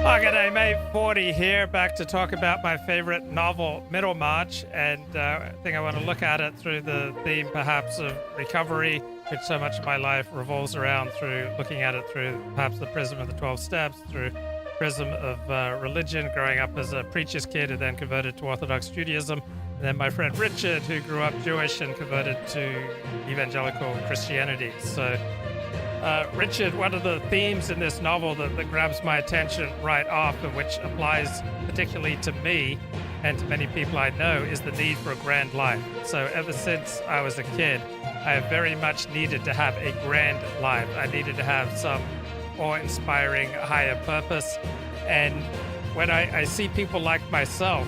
G'day, mate. 40 here, back to talk about my favorite novel, Middlemarch, and I think I want to look at it through the theme, perhaps, of recovery, which so much of my life revolves around through looking at it through perhaps the prism of the 12 steps, through prism of religion, growing up as a preacher's kid who then converted to Orthodox Judaism, and then my friend Richard, who grew up Jewish and converted to evangelical Christianity. So Richard, one of the themes in this novel that grabs my attention right off, and which applies particularly to me and to many people I know, is the need for a grand life. So ever since I was a kid, I have very much needed to have a grand life. I needed to have some awe-inspiring higher purpose. And when I see people like myself,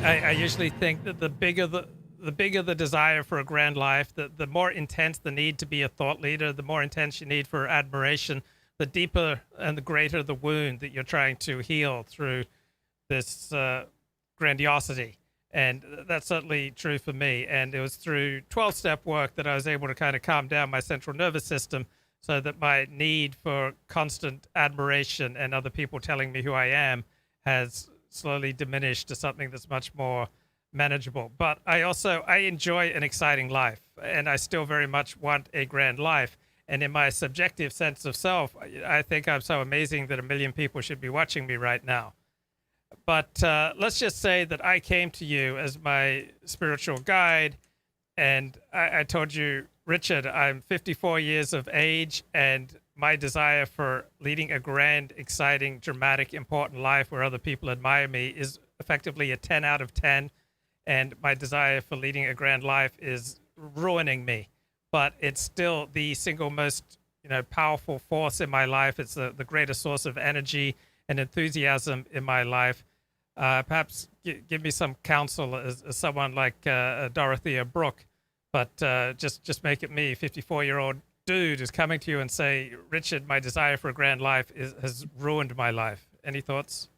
I usually think that the bigger the desire for a grand life, the more intense the need to be a thought leader, the more intense you need for admiration, the deeper and the greater the wound that you're trying to heal through this grandiosity. And that's certainly true for me. And it was through 12-step work that I was able to kind of calm down my central nervous system so that my need for constant admiration and other people telling me who I am has slowly diminished to something that's much more manageable. But I enjoy an exciting life, and I still very much want a grand life. And in my subjective sense of self, I think I'm so amazing that a million people should be watching me right now. But let's just say that I came to you as my spiritual guide, and I told you, Richard, I'm 54 years of age, and my desire for leading a grand, exciting, dramatic, important life where other people admire me is effectively a 10 out of 10. And my desire for leading a grand life is ruining me. But it's still the single most, powerful force in my life. It's the greatest source of energy and enthusiasm in my life. Perhaps give me some counsel as someone like Dorothea Brooke, but just make it me, 54-year-old dude, who's coming to you and say, Richard, my desire for a grand life has ruined my life. Any thoughts?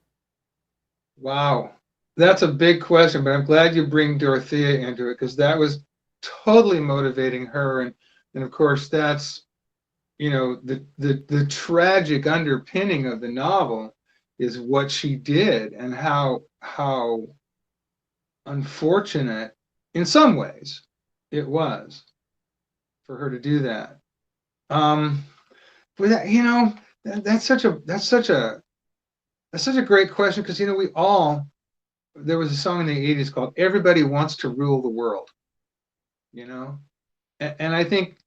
Wow. That's a big question, but I'm glad you bring Dorothea into it, because that was totally motivating her. And of course, that's, the tragic underpinning of the novel is what she did, and how unfortunate in some ways it was for her to do that. But that, that's such a great question, because there was a song in the 80s called "Everybody Wants to Rule the World," and I think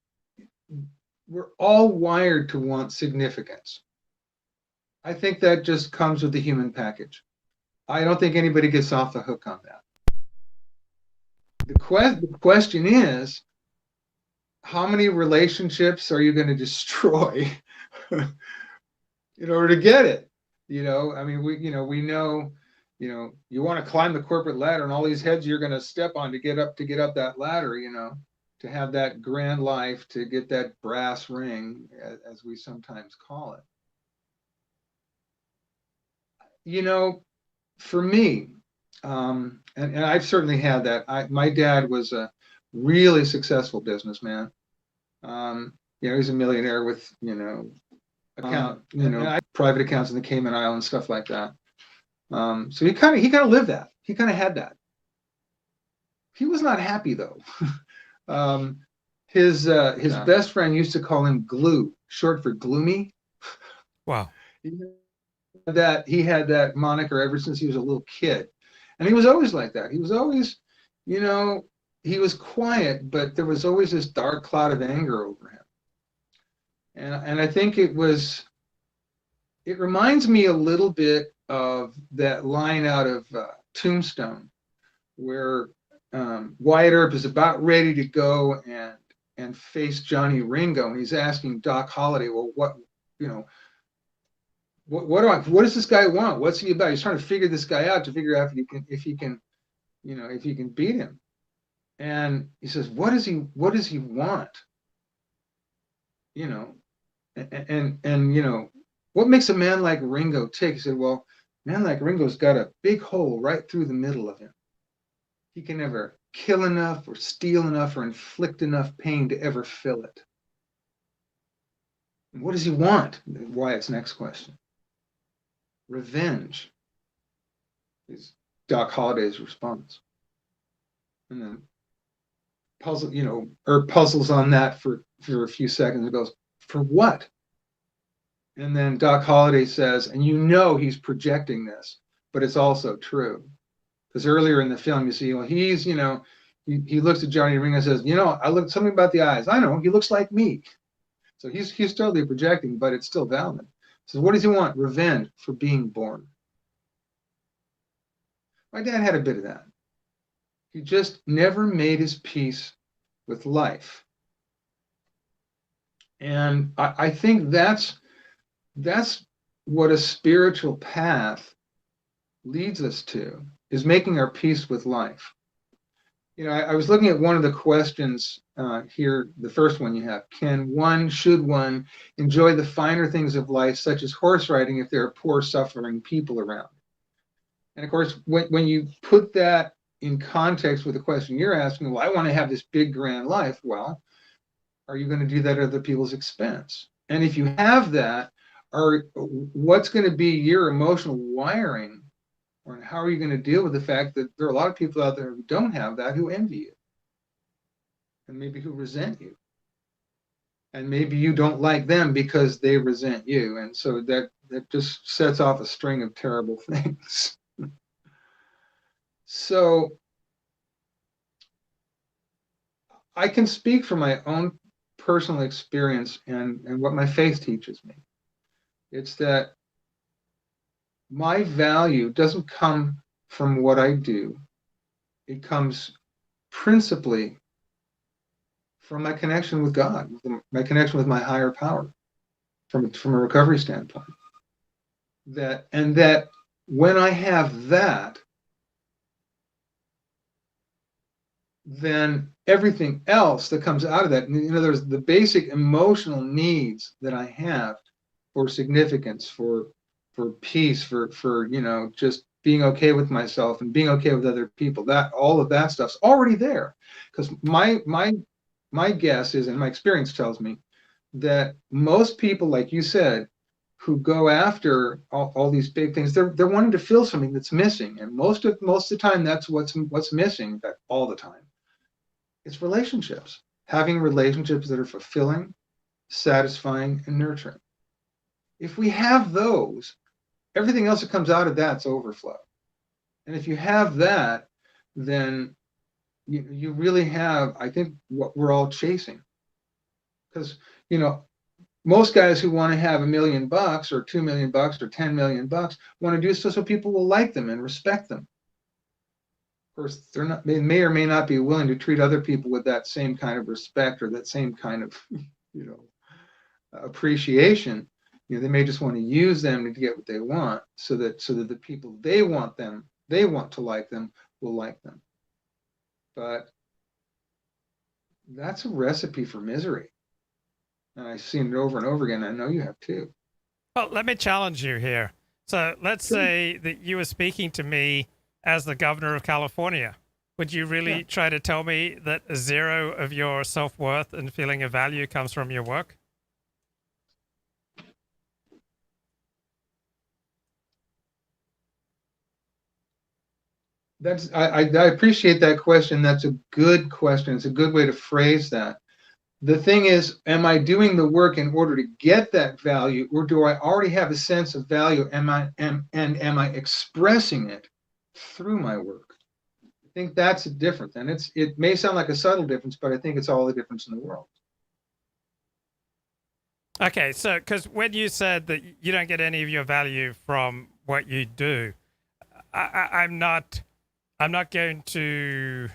we're all wired to want significance. I think that just comes with the human package. I don't think anybody gets off the hook on that. The question is, how many relationships are you going to destroy in order to get it? I mean, we know, you want to climb the corporate ladder, and all these heads you're going to step on to get up that ladder, to have that grand life, to get that brass ring, as we sometimes call it. For me, and I've certainly had that. My dad was a really successful businessman. He's a millionaire with, private accounts in the Cayman Islands, stuff like that. So he kind of lived that. He kind of had that. He was not happy though. His best friend used to call him Glue, short for gloomy. Wow. He had that moniker ever since he was a little kid, and he was always like that. He was always, he was quiet, but there was always this dark cloud of anger over him. And I think it reminds me a little bit of that line out of Tombstone, where Wyatt Earp is about ready to go and face Johnny Ringo, and he's asking Doc Holliday, well, what does this guy want? What's he about? He's trying to figure this guy out, to figure out if he can beat him. And he says, what does he want? And what makes a man like Ringo tick? He said, well, a man like Ringo's got a big hole right through the middle of him. He can never kill enough or steal enough or inflict enough pain to ever fill it. And what does he want? Wyatt's next question. revenge, is Doc Holliday's response. And then puzzles on that for a few seconds and goes, for what? And then Doc Holliday says, and he's projecting this, but it's also true. Because earlier in the film, you see, well, he looks at Johnny Ring and says, I looked something about the eyes. I know, he looks like me. So he's totally projecting, but it's still valid. So what does he want? Revenge for being born. My dad had a bit of that. He just never made his peace with life. And I think that's what a spiritual path leads us to, is making our peace with life. I was looking at one of the questions here, the first one you have. Should one enjoy the finer things of life, such as horse riding, if there are poor, suffering people around? And of course, when you put that in context with the question you're asking, well, I want to have this big, grand life. Well, are you going to do that at other people's expense? And if you have that, what's going to be your emotional wiring? Or how are you going to deal with the fact that there are a lot of people out there who don't have that, who envy you, and maybe who resent you, and maybe you don't like them because they resent you, and so that just sets off a string of terrible things. So I can speak from my own personal experience and what my faith teaches me. It's that my value doesn't come from what I do. It comes principally from my connection with God, my connection with my higher power, from a recovery standpoint. That when I have that, then everything else that comes out of that, there's the basic emotional needs that I have for significance, for peace, for just being okay with myself and being okay with other people, that all of that stuff's already there. Because my guess is, and my experience tells me, that most people, like you said, who go after all these big things, they're wanting to fill something that's missing. And most of the time, that's what's missing. In fact, all the time, it's relationships. Having relationships that are fulfilling, satisfying, and nurturing. If we have those, everything else that comes out of that's overflow. And if you have that, then you really have, I think, what we're all chasing. Because most guys who want to have $1 million or $2 million or $10 million want to do so people will like them and respect them. Of course, they may or may not be willing to treat other people with that same kind of respect or that same kind of appreciation. They may just want to use them to get what they want, so that the people they want to like them, will like them. But that's a recipe for misery. And I've seen it over and over again. I know you have too. Well, let me challenge you here. So let's say that you were speaking to me as the governor of California. Would you really try to tell me that 0 of your self-worth and feeling of value comes from your work? I appreciate that question. That's a good question. It's a good way to phrase that. The thing is, am I doing the work in order to get that value, or do I already have a sense of value? Am I expressing it through my work? I think that's a difference, and it may sound like a subtle difference, but I think it's all the difference in the world. Okay, so because when you said that you don't get any of your value from what you do, I'm not going to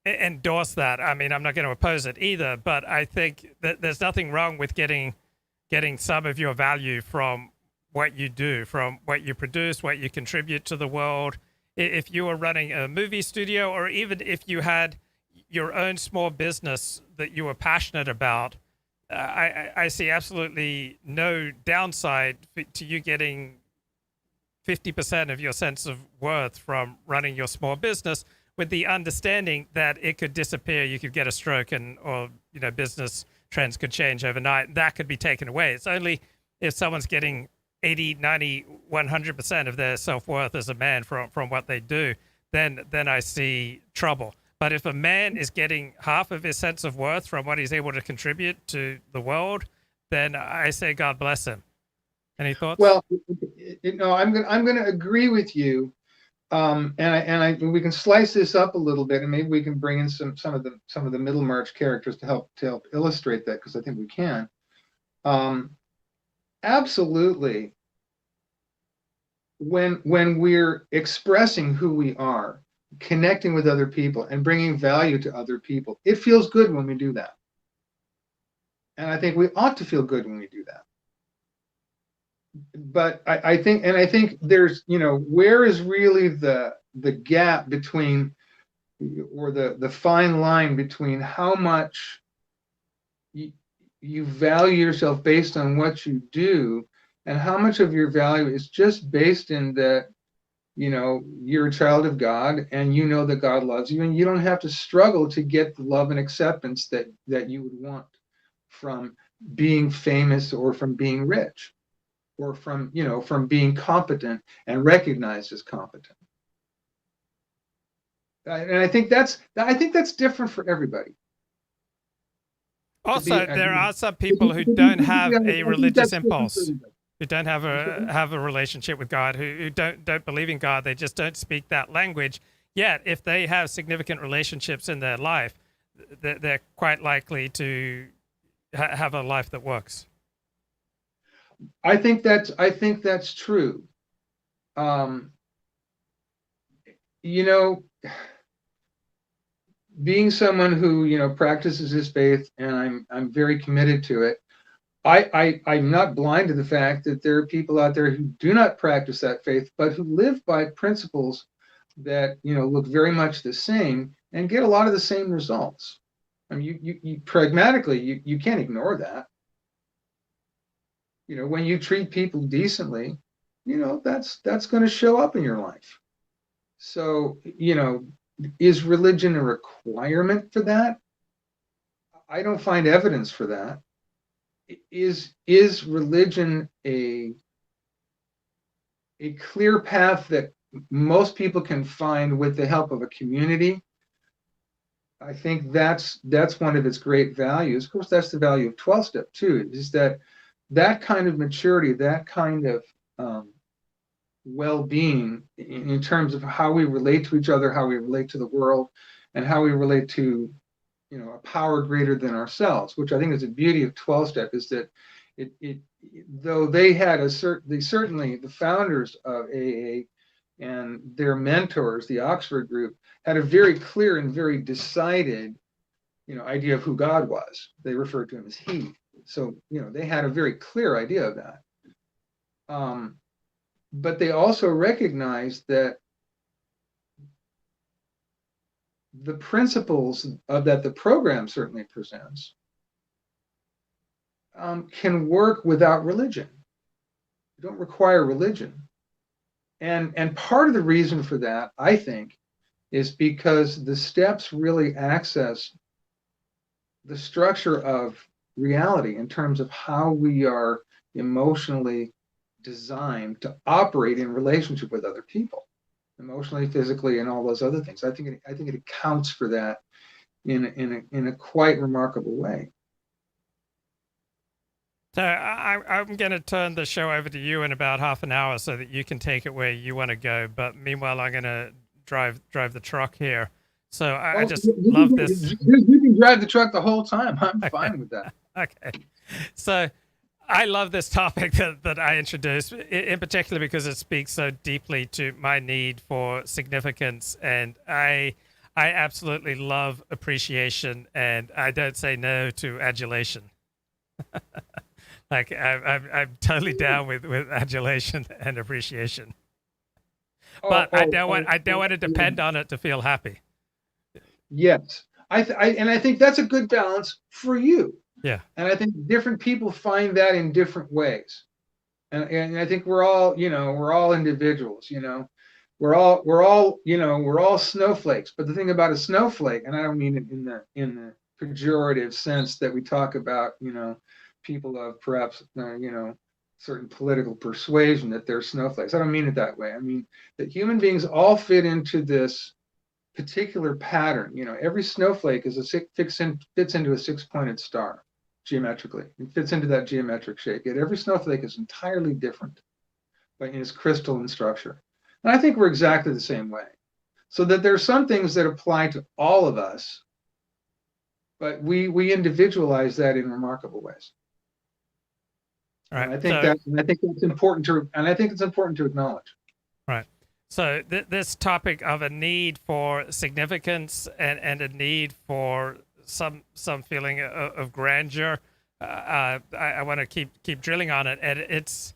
endorse that. I mean, I'm not going to oppose it either, but I think that there's nothing wrong with getting some of your value from what you do, from what you produce, what you contribute to the world. If you were running a movie studio, or even if you had your own small business that you were passionate about, I see absolutely no downside to you getting 50% of your sense of worth from running your small business, with the understanding that it could disappear. You could get a stroke, or business trends could change overnight. That could be taken away. It's only if someone's getting 80, 90, 100% of their self-worth as a man from what they do, then I see trouble. But if a man is getting half of his sense of worth from what he's able to contribute to the world, then I say God bless him. Any thoughts? Well, I'm gonna agree with you. We can slice this up a little bit, and maybe we can bring in some of the Middlemarch characters to help illustrate that, because I think we can. Um, Absolutely. When we're expressing who we are, connecting with other people, and bringing value to other people, it feels good when we do that. And I think we ought to feel good when we do that. But I think there's, where is really the gap between, or the fine line between how much you value yourself based on what you do, and how much of your value is just based in that, you're a child of God, and you know that God loves you, and you don't have to struggle to get the love and acceptance that you would want from being famous, or from being rich, or from being competent and recognized as competent. And I think that's different for everybody. To be, Also, I there mean, are some to people be, who to be don't perfectly have honest, a I think religious that's different for impulse, everybody. who don't have I'm sorry. a relationship with God, who don't believe in God. They just don't speak that language. Yet, if they have significant relationships in their life, they're quite likely to have a life that works. I think that's true. Um, you know, Being someone who practices his faith, and I'm very committed to it. I'm not blind to the fact that there are people out there who do not practice that faith, but who live by principles that look very much the same, and get a lot of the same results. I mean, you pragmatically, you can't ignore that. When you treat people decently, that's going to show up in your life. So, is religion a requirement for that? I don't find evidence for that. Is religion a clear path that most people can find with the help of a community? I think that's one of its great values. Of course, that's the value of 12 step too, is that kind of maturity, that kind of well-being in terms of how we relate to each other, how we relate to the world, and how we relate to a power greater than ourselves. Which I think is the beauty of 12 step, is that it though they had certainly the founders of AA and their mentors, the Oxford group, had a very clear and very decided idea of who God was. They referred to him as he. So they had a very clear idea of that. But they also recognized that the principles that the program certainly presents can work without religion. You don't require religion. And part of the reason for that, I think, is because the steps really access the structure of reality in terms of how we are emotionally designed to operate in relationship with other people, emotionally, physically, and all those other things. I think it accounts for that in a quite remarkable way. So I'm going to turn the show over to you in about half an hour so that you can take it where you want to go. But meanwhile, I'm going to drive the truck here. So I Oh, just love this. you can drive the truck the whole time. I'm Okay. fine with that. Okay. So I love this topic that I introduced, in particular because it speaks so deeply to my need for significance. And I absolutely love appreciation, and I don't say no to adulation. Like I'm totally down with adulation and appreciation, Oh, but oh, oh, I don't oh, want to depend on it to feel happy. yes. I think that's a good balance for you. Yeah. And I think different people find that in different ways. And I think we're all individuals. We're all snowflakes. But the thing about a snowflake, and I don't mean it in the pejorative sense that we talk about, people of perhaps certain political persuasion that they're snowflakes. I don't mean it that way. I mean that human beings all fit into this particular pattern. Every snowflake fits into a six-pointed star geometrically. It fits into that geometric shape. Yet every snowflake is entirely different in its crystalline structure. And I think we're exactly the same way. So that there are some things that apply to all of us, but we individualize that in remarkable ways. All right. And I think it's important to acknowledge. Right. So this topic of a need for significance and a need for some feeling of grandeur, I want to keep drilling on it, and it's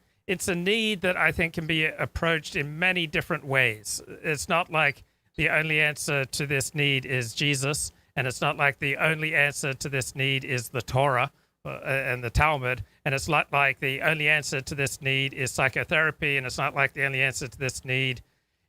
a need that I think can be approached in many different ways. It's not like the only answer to this need is Jesus, and it's not like the only answer to this need is the Torah and the Talmud, and it's not like the only answer to this need is psychotherapy, and it's not like the only answer to this need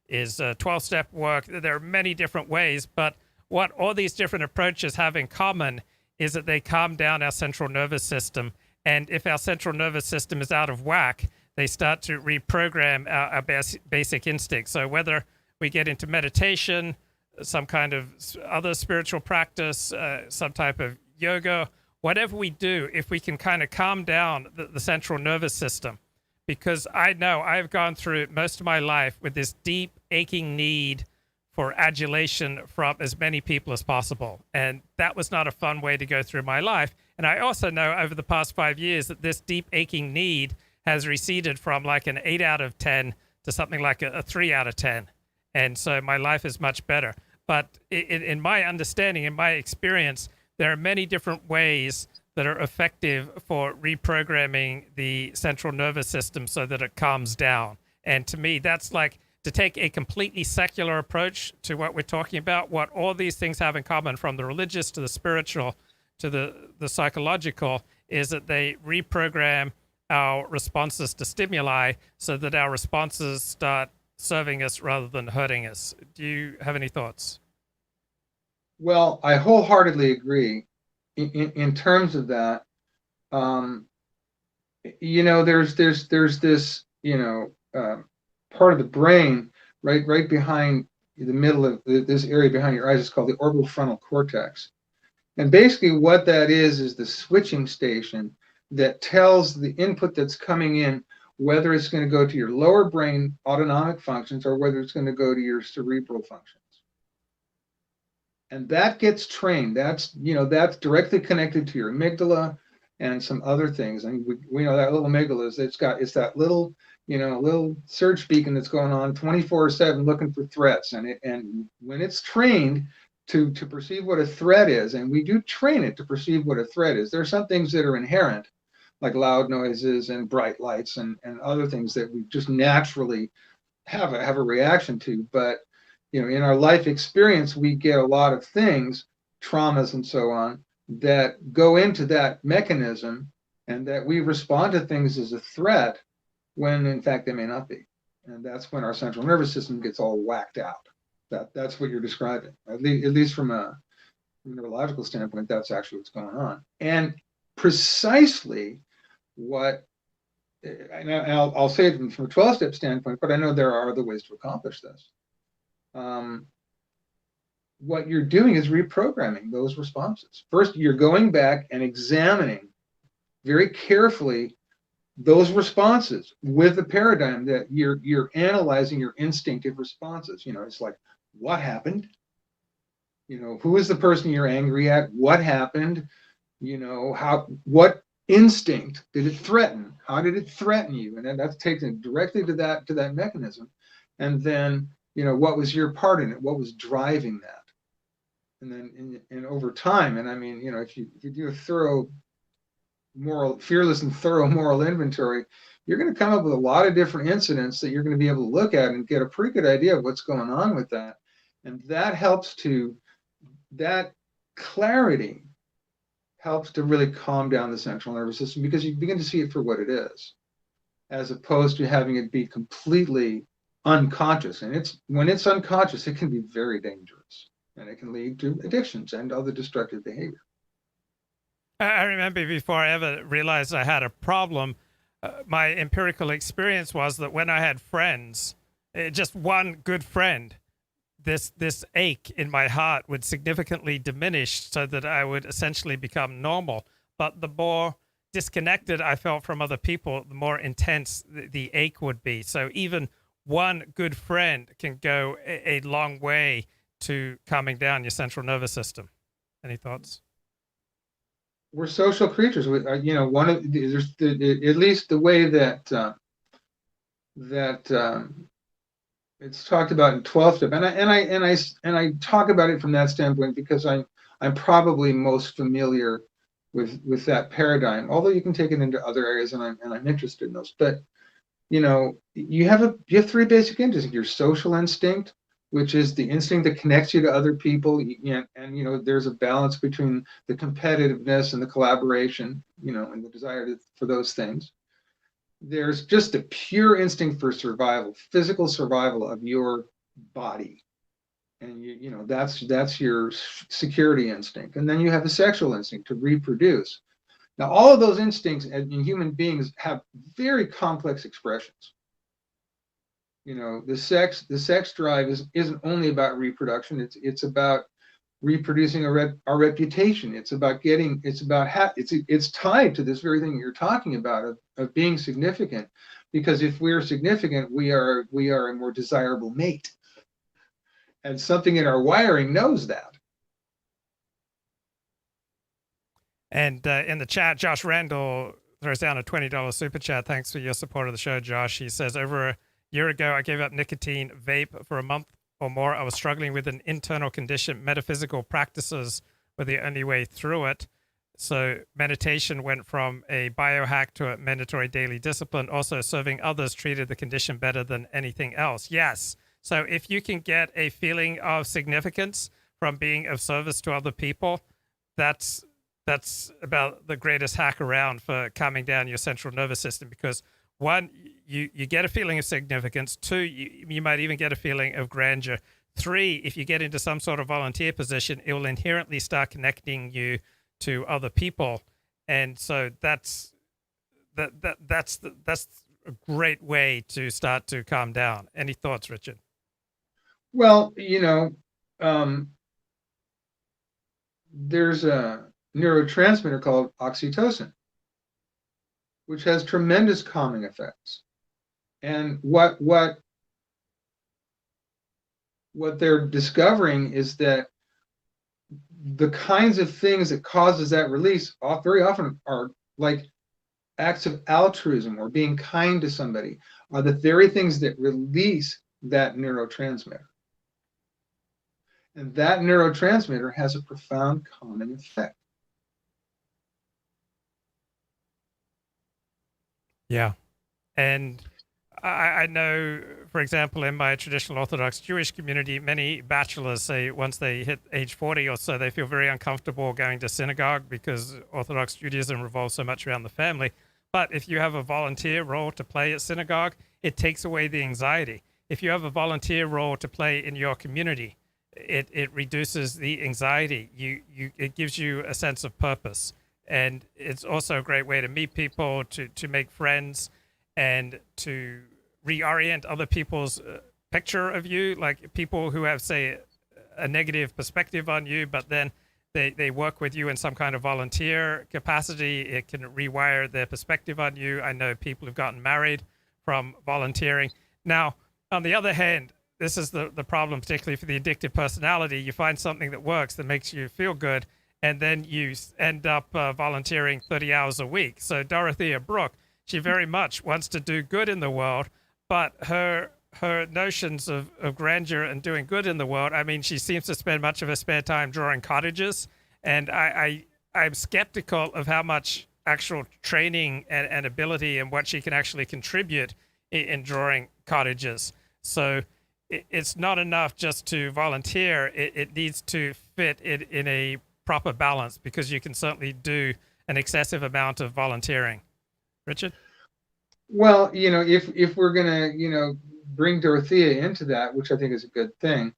is 12-step work. There are many different ways, but what all these different approaches have in common is that they calm down our central nervous system, and if our central nervous system is out of whack, they start to reprogram our basic instincts. So whether we get into meditation, some kind of other spiritual practice, some type of yoga, whatever we do, if we can kind of calm down the central nervous system, because I know I've gone through most of my life with this deep, aching need for adulation from as many people as possible. And that was not a fun way to go through my life. And I also know over the past 5 years that this deep, aching need has receded from like an 8 out of 10 to something like a 3 out of 10. And so my life is much better. But in my understanding, in my experience, there are many different ways that are effective for reprogramming the central nervous system so that it calms down. And to me, that's like to take a completely secular approach to what we're talking about. What all these things have in common, from the religious to the spiritual to the psychological, is that they reprogram our responses to stimuli so that our responses start serving us rather than hurting us. Do you have any thoughts? Well, I wholeheartedly agree. In terms of that, there's this, part of the brain right behind the middle of this area behind your eyes is called the orbitofrontal cortex. And basically what that is the switching station that tells the input that's coming in whether it's going to go to your lower brain autonomic functions or whether it's going to go to your cerebral functions. And that gets trained. That's directly connected to your amygdala and some other things. I mean, we know that little amygdala it's that little, little search beacon that's going on 24/7 looking for threats. And when it's trained to perceive what a threat is, and we do train it to perceive what a threat is, there are some things that are inherent, like loud noises and bright lights and other things that we just naturally have a reaction to. But in our life experience, we get a lot of things, traumas and so on, that go into that mechanism, and that we respond to things as a threat when in fact they may not be. And that's when our central nervous system gets all whacked out. That's what you're describing, at least from a neurological standpoint. That's actually what's going on. And precisely what, and I'll say it from a 12-step standpoint, but I know there are other ways to accomplish this. What you're doing is reprogramming those responses. First, you're going back and examining very carefully those responses with the paradigm that you're analyzing your instinctive responses. It's like, what happened? Who is the person you're angry at? What happened? What instinct did it threaten? How did it threaten you? And then that's taken directly to that mechanism. And then what was your part in it? What was driving that? And then and over time, and I mean, if you do a fearless and thorough moral inventory, you're going to come up with a lot of different incidents that you're going to be able to look at and get a pretty good idea of what's going on with that. And that clarity helps to really calm down the central nervous system, because you begin to see it for what it is, as opposed to having it be completely unconscious. And when it's unconscious, it can be very dangerous, and it can lead to addictions and other destructive behavior. I remember before I ever realized I had a problem, my empirical experience was that when I had friends, just one good friend, this ache in my heart would significantly diminish, so that I would essentially become normal. But the more disconnected I felt from other people, the more intense the ache would be. So even one good friend can go a long way to calming down your central nervous system. Any thoughts? We're social creatures. One of there's at least the way that that it's talked about in 12th step, and I talk about it from that standpoint because I'm probably most familiar with that paradigm. Although you can take it into other areas, and I'm interested in those. But you have three basic instincts: your social instinct, which is the instinct that connects you to other people, and there's a balance between the competitiveness and the collaboration, and the desire for those things. There's just a pure instinct for survival, physical survival of your body, and that's your security instinct. And then you have the sexual instinct to reproduce. Now, all of those instincts in human beings have very complex expressions. The sex drive isn't only about reproduction. It's about reproducing our reputation. It's tied to this very thing you're talking about of being significant, because if we're significant, we are a more desirable mate, and something in our wiring knows that. And in the chat, Josh Randall throws down a $20 super chat. Thanks for your support of the show, Josh. He says, over a year ago, I gave up nicotine vape for a month or more. I was struggling with an internal condition. Metaphysical practices were the only way through it. So meditation went from a biohack to a mandatory daily discipline. Also, serving others treated the condition better than anything else. Yes. So if you can get a feeling of significance from being of service to other people, that's about the greatest hack around for calming down your central nervous system. Because one, you get a feeling of significance. Two, you might even get a feeling of grandeur. Three, if you get into some sort of volunteer position, it will inherently start connecting you to other people. And so that's a great way to start to calm down. Any thoughts, Richard? Well, there's a neurotransmitter called oxytocin, which has tremendous calming effects. And what they're discovering is that the kinds of things that causes that release very often are like acts of altruism or being kind to somebody, are the very things that release that neurotransmitter. And that neurotransmitter has a profound calming effect. Yeah. And I know, for example, in my traditional Orthodox Jewish community, many bachelors say once they hit age 40 or so, they feel very uncomfortable going to synagogue because Orthodox Judaism revolves so much around the family. But if you have a volunteer role to play at synagogue, it takes away the anxiety. If you have a volunteer role to play in your community, it reduces the anxiety. It gives you a sense of purpose. And it's also a great way to meet people, to make friends, and to reorient other people's picture of you, like people who have, say, a negative perspective on you, but then they work with you in some kind of volunteer capacity. It can rewire their perspective on you. I know people who've gotten married from volunteering. Now, on the other hand, this is the problem, particularly for the addictive personality. You find something that works, that makes you feel good, and then you end up volunteering 30 hours a week. So Dorothea Brooke, she very much wants to do good in the world, but her notions of grandeur and doing good in the world, I mean, she seems to spend much of her spare time drawing cottages, and I'm skeptical of how much actual training and ability and what she can actually contribute in drawing cottages. So it's not enough just to volunteer. It needs to fit in a proper balance, because you can certainly do an excessive amount of volunteering. Richard? Well, if we're gonna, bring Dorothea into that, which I think is a good thing,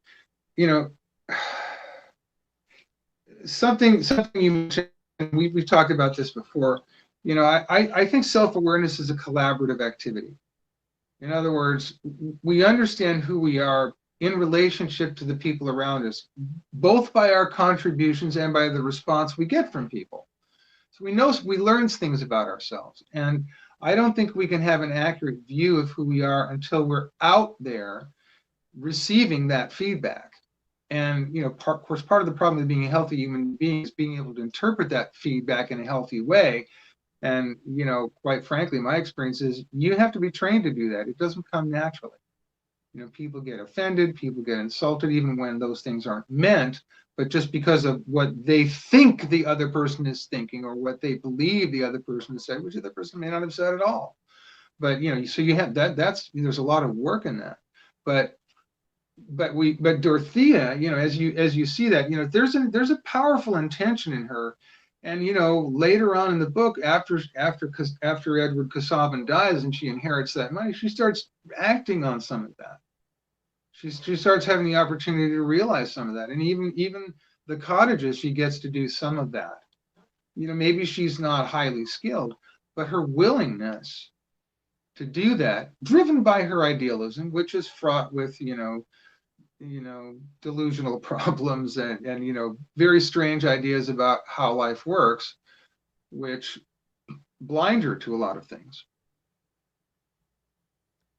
something you mentioned, we've talked about this before, I think self-awareness is a collaborative activity. In other words, we understand who we are in relationship to the people around us, both by our contributions and by the response we get from people. So we learn things about ourselves. And I don't think we can have an accurate view of who we are until we're out there receiving that feedback. And of course, part of the problem with being a healthy human being is being able to interpret that feedback in a healthy way. And quite frankly, my experience is you have to be trained to do that. It doesn't come naturally. People get offended, people get insulted, even when those things aren't meant, but just because of what they think the other person is thinking or what they believe the other person has said, which the other person may not have said at all. But so you have there's a lot of work in that. But Dorothea, as you see that, there's a powerful intention in her. And later on in the book, after Edward Casaubon dies and she inherits that money, she starts acting on some of that. She starts having the opportunity to realize some of that, and even the cottages, she gets to do some of that. Maybe she's not highly skilled, but her willingness to do that, driven by her idealism, which is fraught with delusional problems and very strange ideas about how life works, which blind her to a lot of things.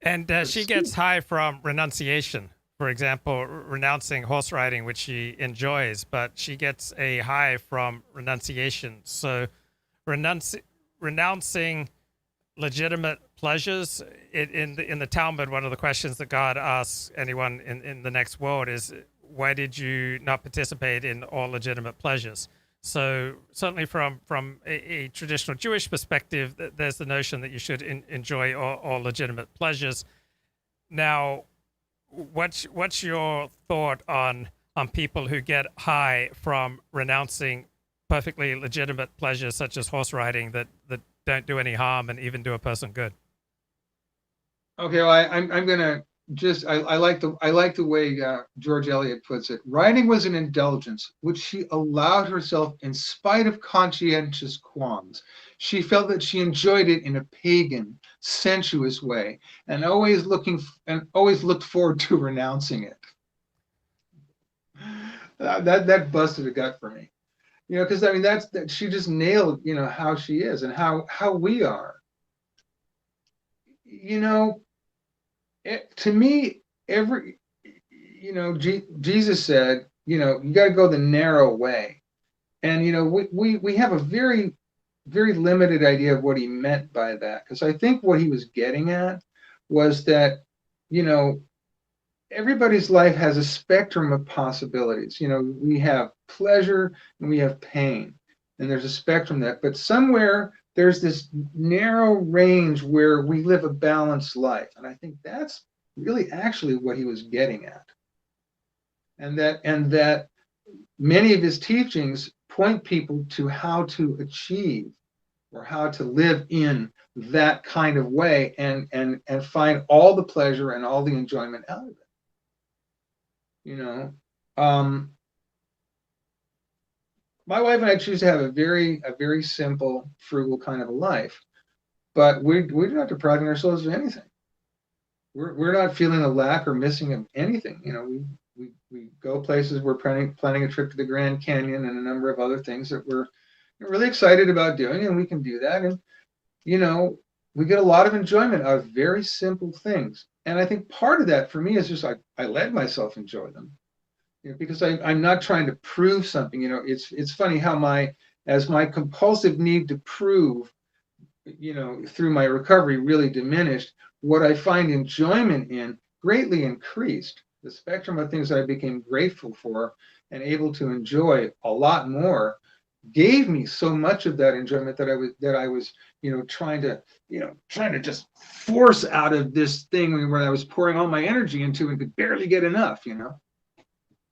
And she gets high from renunciation. For example, renouncing horse riding, which she enjoys, but she gets a high from renunciation. So renouncing legitimate pleasures in the Talmud, one of the questions that God asks anyone in the next world is, why did you not participate in all legitimate pleasures? So certainly from a traditional Jewish perspective, there's the notion that you should enjoy all legitimate pleasures. Now, what's your thought on people who get high from renouncing perfectly legitimate pleasures such as horse riding that don't do any harm and even do a person good? Okay, well, I'm gonna just I like the way George Eliot puts it. Writing was an indulgence which she allowed herself in spite of conscientious qualms. She felt that she enjoyed it in a pagan, sensuous way, and always looked forward to renouncing it. That busted a gut for me, because I mean that she just nailed how she is and how we are. To me, Jesus said, you got to go the narrow way. And, we have a very, very limited idea of what he meant by that. Because I think what he was getting at was that, everybody's life has a spectrum of possibilities. We have pleasure and we have pain. And there's a spectrum that, but somewhere there's this narrow range where we live a balanced life. And I think that's really actually what he was getting at. And that many of his teachings point people to how to achieve or how to live in that kind of way and find all the pleasure and all the enjoyment out of it. My wife and I choose to have a very simple, frugal kind of a life, but we're not depriving ourselves of anything. We're not feeling a lack or missing of anything. We go places. We're planning a trip to the Grand Canyon and a number of other things that we're really excited about doing, and we can do that. And we get a lot of enjoyment out of very simple things. And I think part of that for me is just I let myself enjoy them. Because I'm not trying to prove something. It's funny how as my compulsive need to prove, through my recovery really diminished, what I find enjoyment in greatly increased. The spectrum of things that I became grateful for and able to enjoy a lot more gave me so much of that enjoyment that I was trying to just force out of this thing where I was pouring all my energy into and could barely get enough. You know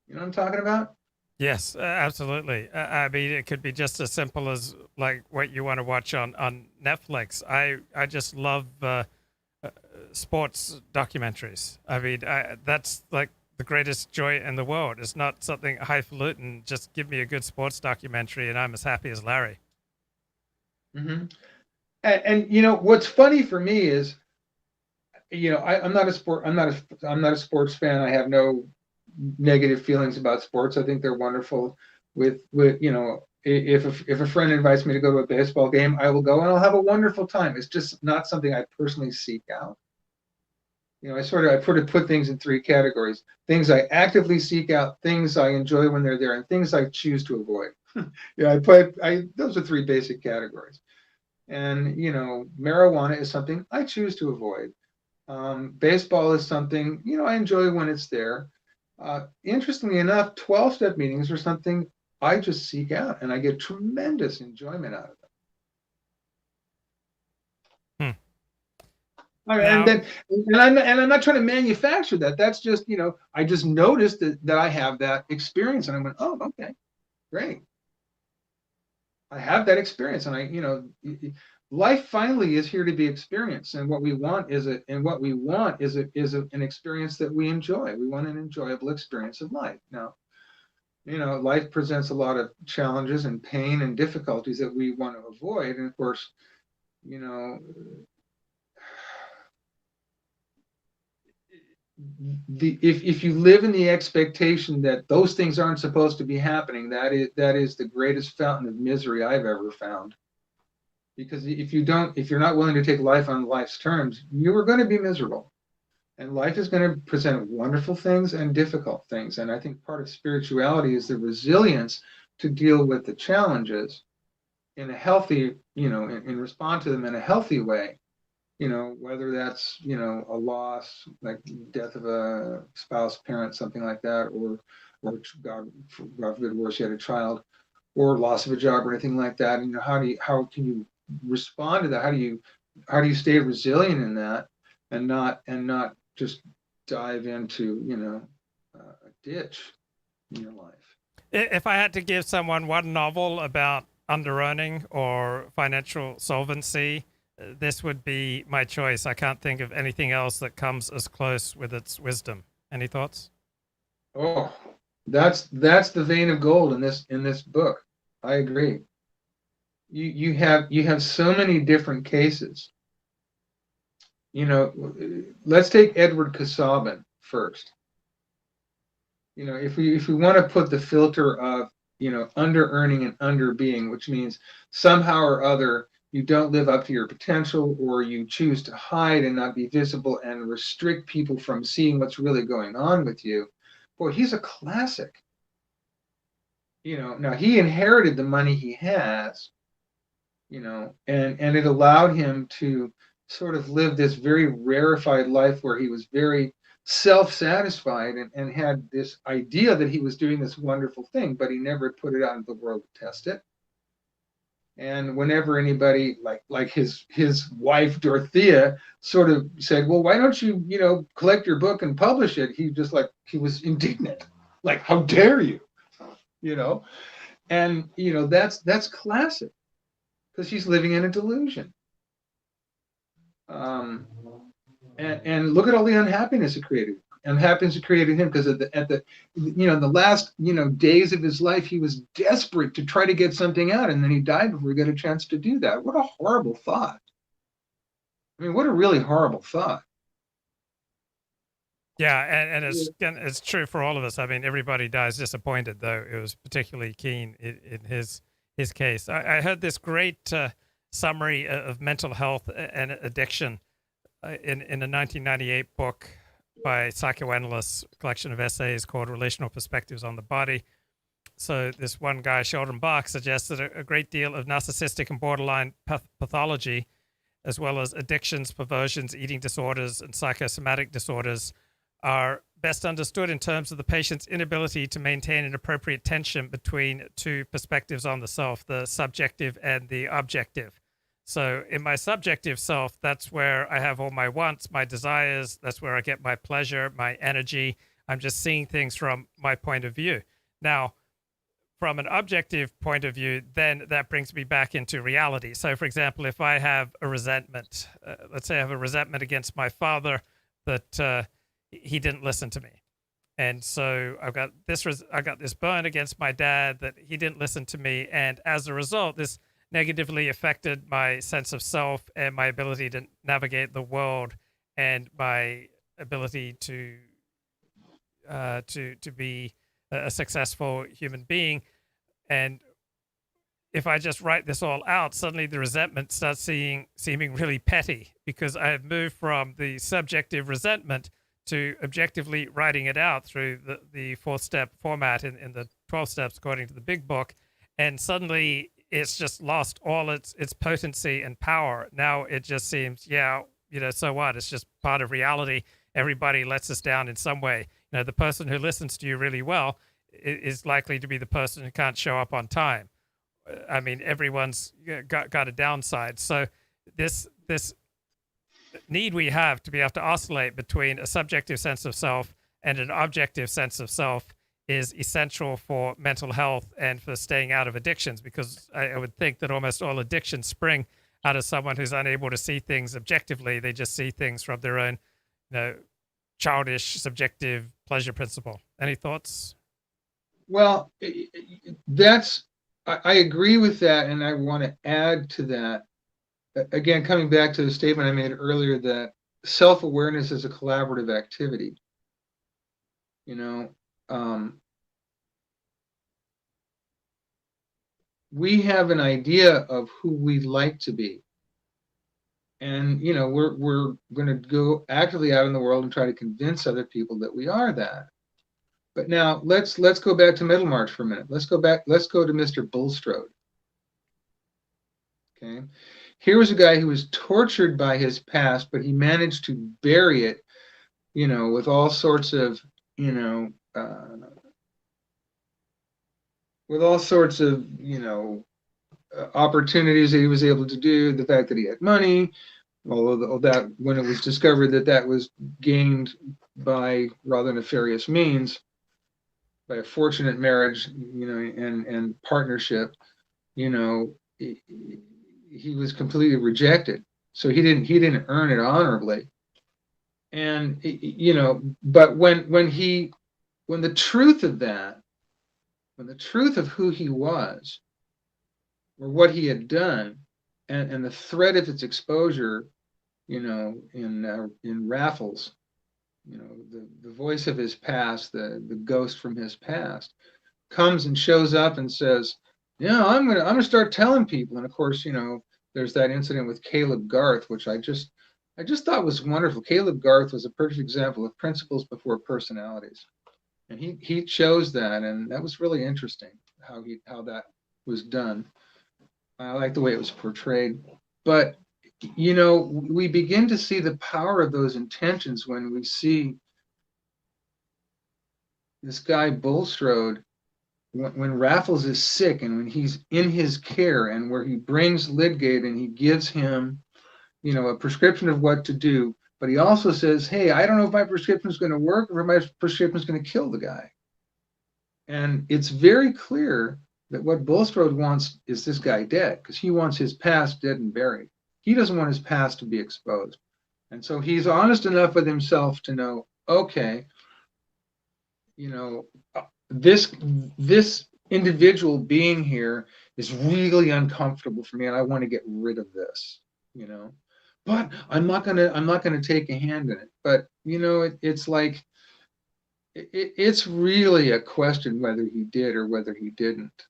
what I'm talking about? Yes, absolutely. I mean, it could be just as simple as like what you want to watch on Netflix. I just love sports documentaries. I mean, that's like the greatest joy in the world. It's not something highfalutin. Just give me a good sports documentary, and I'm as happy as Larry. Mm-hmm. And what's funny for me is, I'm not a sports fan. I have no negative feelings about sports. I think they're wonderful. If a friend invites me to go to a baseball game, I will go and I'll have a wonderful time. It's just not something I personally seek out. I sort of put things in three categories: things I actively seek out, things I enjoy when they're there, and things I choose to avoid. Those are three basic categories. And marijuana is something I choose to avoid. Baseball is something I enjoy when it's there. Interestingly enough, 12-step meetings are something I just seek out, and I get tremendous enjoyment out of them. And Now, then, and I'm not trying to manufacture that. That's just I just noticed that I have that experience, and I went, oh, okay, great. I have that experience, and life finally is here to be experienced, and what we want is an experience that we enjoy. We want an enjoyable experience of life. Now, life presents a lot of challenges and pain and difficulties that we want to avoid, and of course, you know, if you live in the expectation that those things aren't supposed to be happening, that is the greatest fountain of misery I've ever found. Because if you're not willing to take life on life's terms, you are going to be miserable. And life is going to present wonderful things and difficult things. And I think part of spirituality is the resilience to deal with the challenges in a healthy, and respond to them in a healthy way. Whether that's, a loss, like death of a spouse, parent, something like that, or God forbid, worse yet, a child, or loss of a job or anything like that. And how can you respond to that? How do you stay resilient in that, and not just dive into a ditch in your life? if I had to give someone one novel about underearning or financial solvency, this would be my choice. I can't think of anything else that comes as close with its wisdom. Any thoughts? Oh, that's the vein of gold in this book. I agree. You have so many different cases. Let's take Edward Casaubon first. If we want to put the filter of under earning and under being, which means somehow or other you don't live up to your potential, or you choose to hide and not be visible and restrict people from seeing what's really going on with you, boy, he's a classic. Now he inherited the money he has, and it allowed him to sort of live this very rarefied life where he was very self-satisfied, and had this idea that he was doing this wonderful thing, but he never put it out into the world to test it. And whenever anybody like his wife Dorothea sort of said, well, why don't you collect your book and publish it, he was indignant, like, how dare you, and that's classic, because he's living in a delusion. And look at all the unhappiness it created. Unhappiness it created him, because the last days of his life, he was desperate to try to get something out, and then he died before he got a chance to do that. What a horrible thought! I mean, what a really horrible thought. Yeah, and it's true for all of us. I mean, everybody dies disappointed, though it was particularly keen in his case. I heard this great summary of mental health and addiction in a 1998 book by psychoanalysts, a collection of essays called Relational Perspectives on the Body. So this one guy, Sheldon Bach, suggests that a great deal of narcissistic and borderline pathology, as well as addictions, perversions, eating disorders, and psychosomatic disorders, are best understood in terms of the patient's inability to maintain an appropriate tension between two perspectives on the self, the subjective and the objective. So in my subjective self, that's where I have all my wants, my desires. That's where I get my pleasure, my energy. I'm just seeing things from my point of view. Now, from an objective point of view, then that brings me back into reality. So, for example, if I have a resentment, let's say I have a resentment against my father that he didn't listen to me. And so I got this burn against my dad that he didn't listen to me. And as a result, this negatively affected my sense of self and my ability to navigate the world and my ability to be a successful human being. And if I just write this all out, suddenly the resentment starts seeming really petty because I have moved from the subjective resentment to objectively writing it out through the 4-step format in the 12 steps according to the big book. And suddenly it's just lost all its potency and power. Now it just seems, yeah, so what? It's just part of reality. Everybody lets us down in some way. The person who listens to you really well is likely to be the person who can't show up on time. I mean, everyone's got a downside. So this need we have to be able to oscillate between a subjective sense of self and an objective sense of self is essential for mental health and for staying out of addictions, because I would think that almost all addictions spring out of someone who's unable to see things objectively. They just see things from their own, childish, subjective pleasure principle. Any thoughts? Well, I agree with that, and I want to add to that. Again, coming back to the statement I made earlier that self-awareness is a collaborative activity. We have an idea of who we'd like to be. And, we're going to go actively out in the world and try to convince other people that we are that. But now let's go back to Middlemarch for a minute. Let's go to Mr. Bulstrode. Okay. Here was a guy who was tortured by his past, but he managed to bury it, with all sorts of, opportunities that he was able to do. The fact that he had money, although that when it was discovered that was gained by rather nefarious means, by a fortunate marriage, and partnership, he was completely rejected. So he didn't earn it honorably. And but when the truth of that, when the truth of who he was, or what he had done, and the threat of its exposure, in Raffles, the voice of his past, the ghost from his past, comes and shows up and says, "Yeah, I'm gonna start telling people." And of course, there's that incident with Caleb Garth, which I just thought was wonderful. Caleb Garth was a perfect example of principles before personalities, and he chose that, and that was really interesting how that was done. I like the way it was portrayed, but we begin to see the power of those intentions when we see this guy Bulstrode, when Raffles is sick and when he's in his care, and where he brings Lydgate and he gives him, a prescription of what to do, but he also says, "Hey, I don't know if my prescription is going to work or if my prescription is going to kill the guy." And it's very clear that what Bulstrode wants is this guy dead, because he wants his past dead and buried. He doesn't want his past to be exposed. And so he's honest enough with himself to know, okay, this individual being here is really uncomfortable for me, and I want to get rid of this, but I'm not gonna take a hand in it. But it's like it's really a question whether he did or whether he didn't,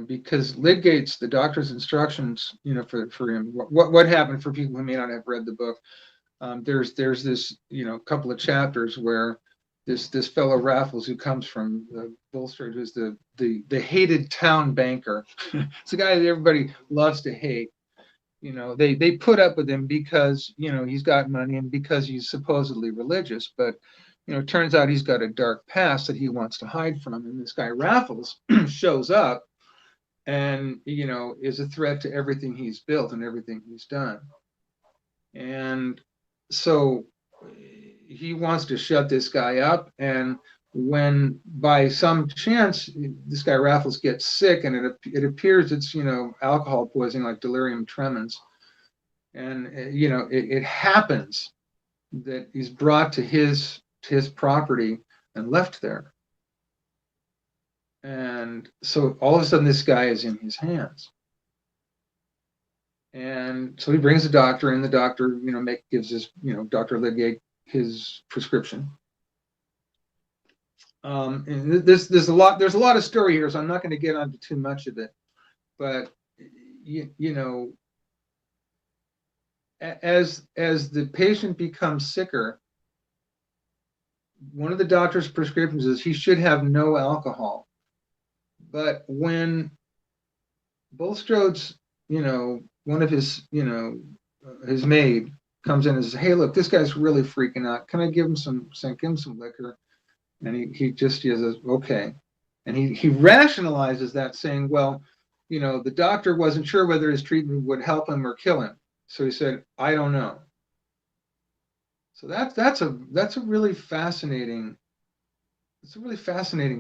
because Lydgate's, the doctor's instructions, for him, what happened, for people who may not have read the book, there's this, couple of chapters where this fellow Raffles, who comes from Bulstrode, who's the hated town banker. It's a guy that everybody loves to hate. They put up with him because he's got money and because he's supposedly religious, but it turns out he's got a dark past that he wants to hide from. And this guy Raffles shows up and is a threat to everything he's built and everything he's done. And so he wants to shut this guy up, and when by some chance this guy Raffles gets sick, and it appears it's alcohol poisoning, like delirium tremens, and it happens that he's brought to his property and left there, and so all of a sudden this guy is in his hands. And so he brings the doctor in. The doctor, gives his, Dr. Lydgate his prescription. And there's a lot of story here, so I'm not going to get onto too much of it. But as the patient becomes sicker, one of the doctor's prescriptions is he should have no alcohol. But when Bulstrode's, one of his, his maid comes in and says, "Hey, look, this guy's really freaking out. Can I give him some liquor?" And he says, "Okay." And he rationalizes that, saying, "Well, the doctor wasn't sure whether his treatment would help him or kill him. So he said, I don't know." So that's a really fascinating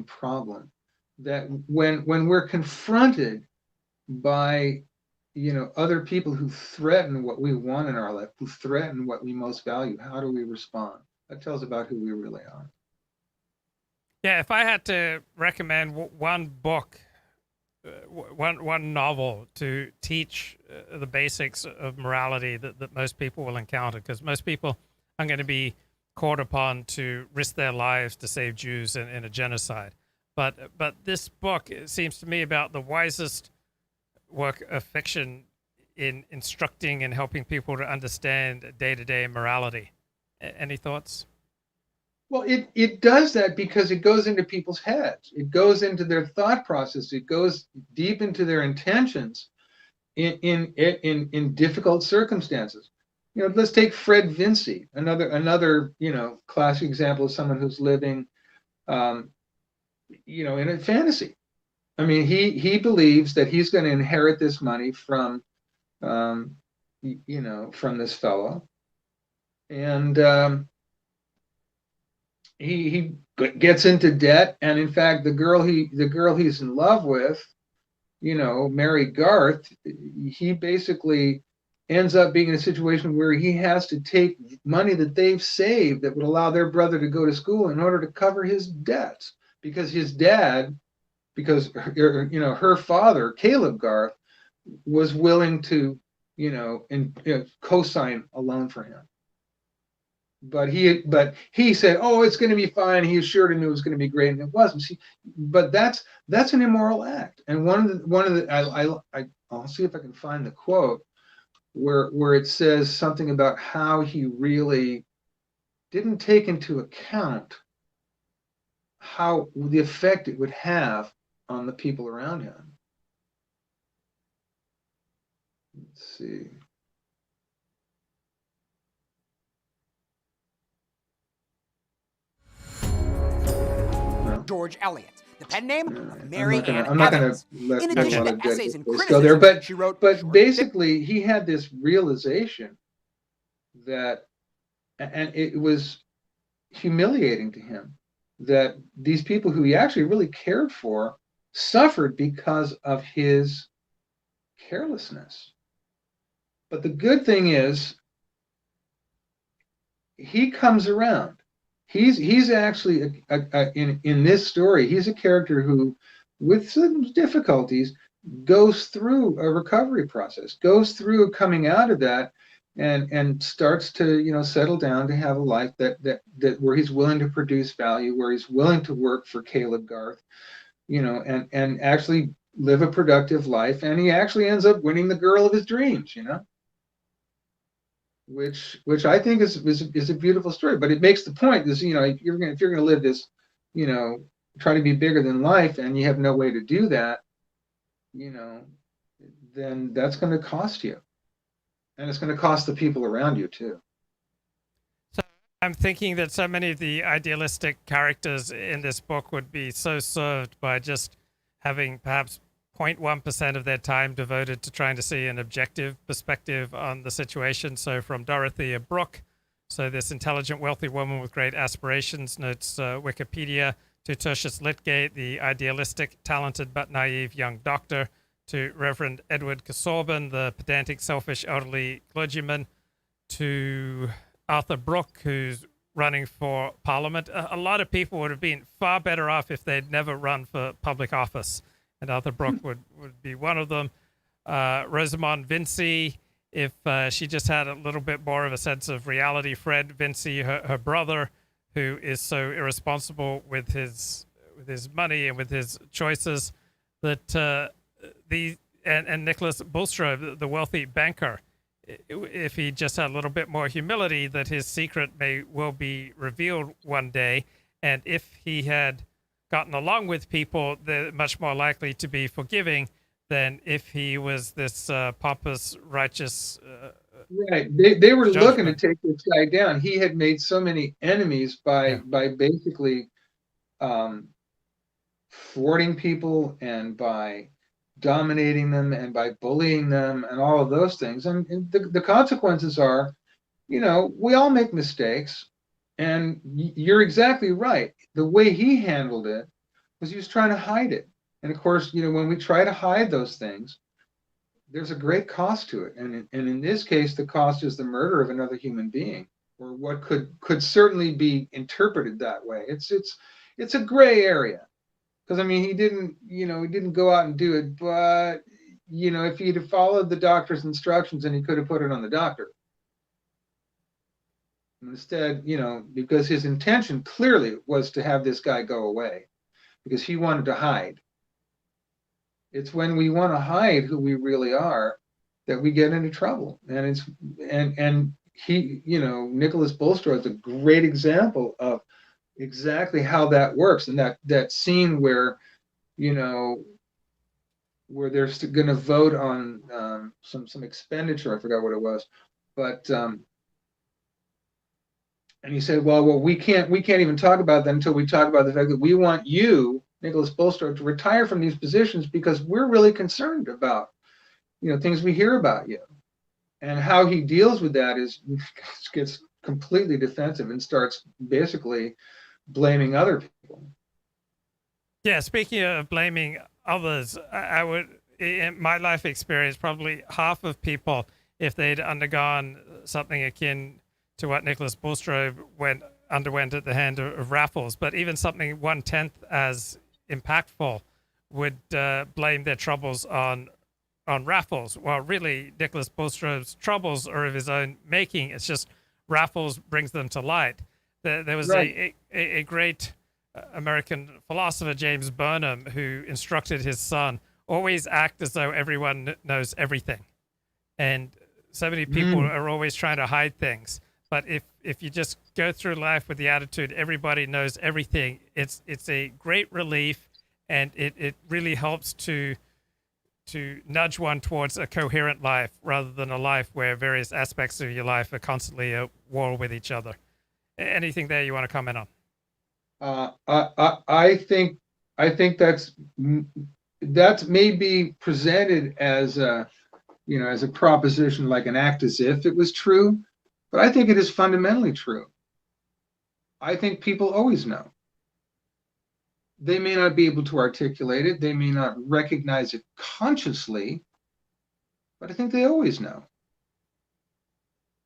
problem, that when we're confronted by other people who threaten what we want in our life, who threaten what we most value, how do we respond? That tells about who we really are. Yeah, if I had to recommend one book, one novel to teach the basics of morality that most people will encounter, because most people are going to be called upon to risk their lives to save Jews in a genocide. But this book, it seems to me, about the wisest work of fiction in instructing and helping people to understand day-to-day morality. Any thoughts? Well, it does that because it goes into people's heads. It goes into their thought process. It goes deep into their intentions in difficult circumstances. Let's take Fred Vinci, another classic example of someone who's living, in a fantasy. I mean, he believes that he's going to inherit this money from, from this fellow, and he gets into debt, and in fact, the girl he's in love with, Mary Garth, he basically ends up being in a situation where he has to take money that they've saved that would allow their brother to go to school in order to cover his debts, because her father, Caleb Garth, was willing to, co-sign a loan for him. But he said, "Oh, it's going to be fine." He assured him it was going to be great, and it wasn't. See, but that's an immoral act. And I'll see if I can find the quote where it says something about how he really didn't take into account how the effect it would have on the people around him. Let's see. George Eliot, the pen name of Mary Ann I'm not going Evans. to let In a addition lot of to essays and go criticism, there, but she wrote basically he had this realization that, and it was humiliating to him, that these people who he actually really cared for suffered because of his carelessness. But the good thing is, he comes around. He's actually in this story, he's a character who, with some difficulties, goes through a recovery process, goes through coming out of that, and starts to settle down to have a life that where he's willing to produce value, where he's willing to work for Caleb Garth, and actually live a productive life, and he actually ends up winning the girl of his dreams, which I think is a beautiful story. But it makes the point is, if you're going to live this, try to be bigger than life, and you have no way to do that, then that's going to cost you, and it's going to cost the people around you too. So I'm thinking that so many of the idealistic characters in this book would be so served by just having perhaps 0.1% of their time devoted to trying to see an objective perspective on the situation. So from Dorothea Brooke, so this intelligent, wealthy woman with great aspirations, notes Wikipedia, to Tertius Lydgate, the idealistic, talented but naive young doctor, to Reverend Edward Casaubon, the pedantic, selfish, elderly clergyman, to Arthur Brooke, who's running for parliament. A lot of people would have been far better off if they'd never run for public office, and Arthur Brooke would be one of them. Rosamond Vinci, if she just had a little bit more of a sense of reality. Fred Vinci, her brother, who is so irresponsible with his money and with his choices, that and Nicholas Bulstrode, the wealthy banker, if he just had a little bit more humility, that his secret may well be revealed one day, and if he had gotten along with people, they're much more likely to be forgiving than if he was this pompous, righteous. Right. They were looking to Judgment. take this guy down. He had made so many enemies by Yeah. basically thwarting people and by dominating them and by bullying them and all of those things. And the consequences are, we all make mistakes. And you're exactly right. The way he handled it was he was trying to hide it. And of course, when we try to hide those things, there's a great cost to it. And in this case, the cost is the murder of another human being, or what could certainly be interpreted that way. It's a gray area. Because I mean, he didn't go out and do it, but if he'd have followed the doctor's instructions, then he could have put it on the doctor. Instead, because his intention clearly was to have this guy go away, because he wanted to hide. It's when we want to hide who we really are that we get into trouble. And he, Nicholas Bulstrode is a great example of exactly how that works. And that scene where where they're going to vote on some expenditure. I forgot what it was, but and he said, well, we can't even talk about that until we talk about the fact that we want you, Nicholas Bulstrode, to retire from these positions because we're really concerned about things we hear about you. And how he deals with that is gets completely defensive and starts basically blaming other people. Yeah, speaking of blaming others, I would, in my life experience, probably half of people, if they'd undergone something akin to what Nicholas Bulstrode underwent at the hand of Raffles, but even something 1/10 as impactful, would blame their troubles on Raffles. Well, really, Nicholas Bulstrode's troubles are of his own making. It's just Raffles brings them to light. There was Right. a great American philosopher, James Burnham, who instructed his son, always act as though everyone knows everything. And so many people are always trying to hide things. But if you just go through life with the attitude everybody knows everything, it's a great relief, and it really helps to nudge one towards a coherent life rather than a life where various aspects of your life are constantly at war with each other. Anything there you want to comment on? I think that's maybe presented as as a proposition, like an act as if it was true, but I think it is fundamentally true. I think people always know. They may not be able to articulate it, they may not recognize it consciously, but I think they always know.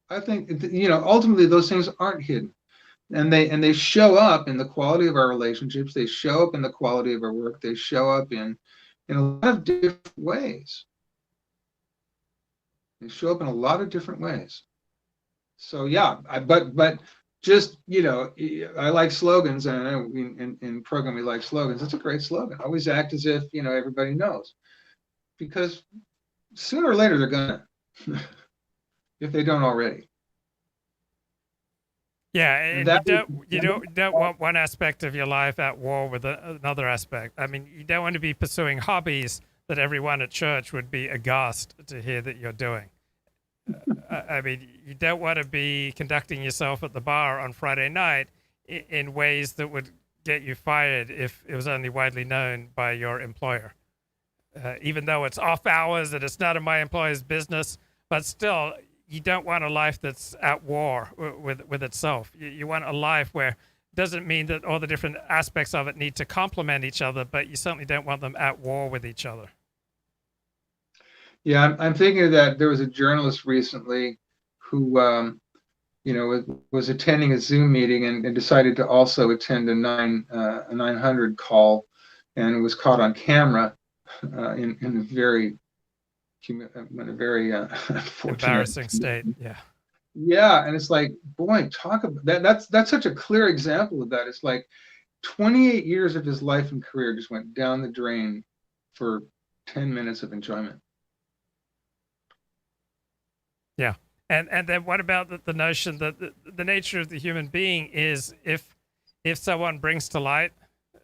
I think ultimately those things aren't hidden. And they show up in the quality of our relationships. They show up in the quality of our work. They show up in a lot of different ways. They show up in a lot of different ways. So yeah, but just I like slogans, and I know in program we like slogans. That's a great slogan. Always act as if everybody knows, because sooner or later they're gonna, if they don't already. Yeah, And and you don't want one aspect of your life at war with another aspect. I mean, you don't want to be pursuing hobbies that everyone at church would be aghast to hear that you're doing. I mean, you don't want to be conducting yourself at the bar on Friday night in ways that would get you fired if it was only widely known by your employer. Even though it's off hours and it's none of my employer's business, but still, you don't want a life that's at war with itself. You want a life where it doesn't mean that all the different aspects of it need to complement each other, but you certainly don't want them at war with each other. Yeah, I'm thinking of that. There was a journalist recently who, was attending a Zoom meeting and decided to also attend a 900 call, and was caught on camera in a very I'm in a very unfortunate, embarrassing state. Yeah. yeah. And it's like, boy, talk about that. That's such a clear example of that. It's like 28 years of his life and career just went down the drain for 10 minutes of enjoyment. Yeah. And then what about the notion that the nature of the human being is if someone brings to light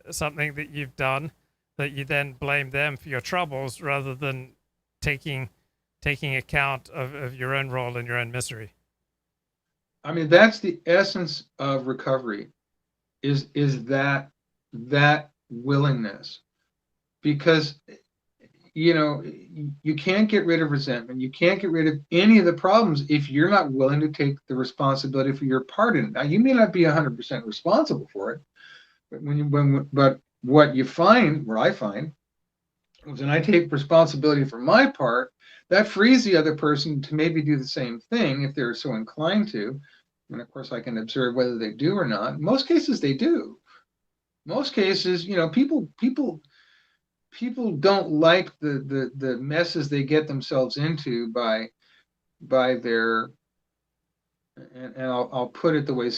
something that you've done, that you then blame them for your troubles rather than taking account of your own role and your own misery. I mean, that's the essence of recovery, is that willingness. Because you can't get rid of resentment, you can't get rid of any of the problems if you're not willing to take the responsibility for your part in it. Now, you may not be 100% responsible for it, but what I find is when I take responsibility for my part, that frees the other person to maybe do the same thing if they're so inclined to. And of course, I can observe whether they do or not. In most cases, they do. Most cases, people don't like the messes they get themselves into by their, and I'll put it the way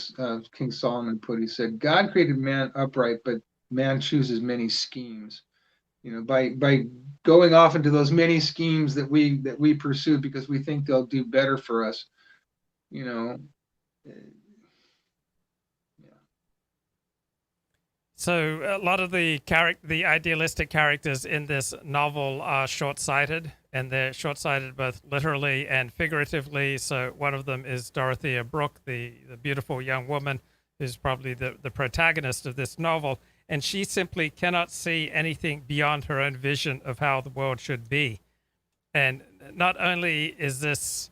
King Solomon put it. He said, God created man upright, but man chooses many schemes. By going off into those many schemes that we pursue because we think they'll do better for us. Yeah. So a lot of the idealistic characters in this novel are short-sighted, and they're short-sighted both literally and figuratively. So one of them is Dorothea Brooke, the beautiful young woman who's probably the protagonist of this novel, and she simply cannot see anything beyond her own vision of how the world should be. And not only is this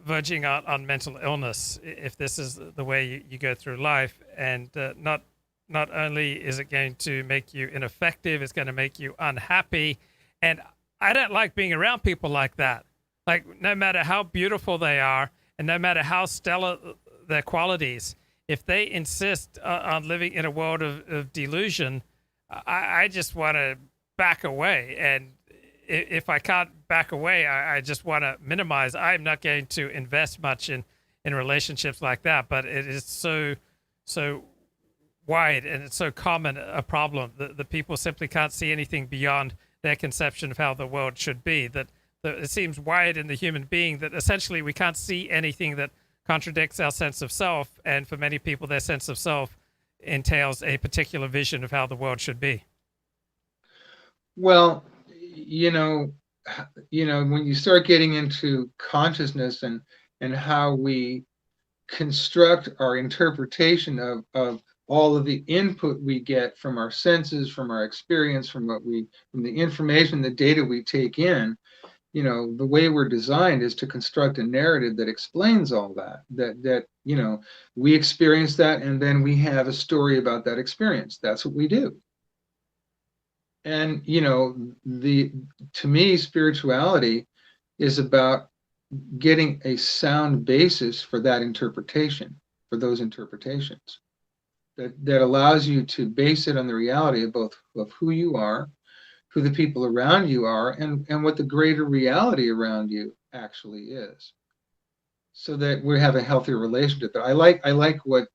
verging on mental illness, if this is the way you go through life, and not only is it going to make you ineffective, it's going to make you unhappy. And I don't like being around people like that. Like, no matter how beautiful they are and no matter how stellar their qualities, if they insist on living in a world of delusion, I just want to back away. And if I can't back away, I just want to minimize. I'm not going to invest much in relationships like that. But it is so wide and it's so common a problem that the people simply can't see anything beyond their conception of how the world should be. That it seems wired in the human being that essentially we can't see anything that contradicts our sense of self, and for many people their sense of self entails a particular vision of how the world should be. Well, when you start getting into consciousness and how we construct our interpretation of all of the input we get from our senses, from our experience, from the information, the data we take in, the way we're designed is to construct a narrative that explains all that we experience that, and then we have a story about that experience. That's what we do. And to me, spirituality is about getting a sound basis for that interpretation, for those interpretations, that allows you to base it on the reality of both of who you are, who the people around you are, and what the greater reality around you actually is, so that we have a healthier relationship. I like what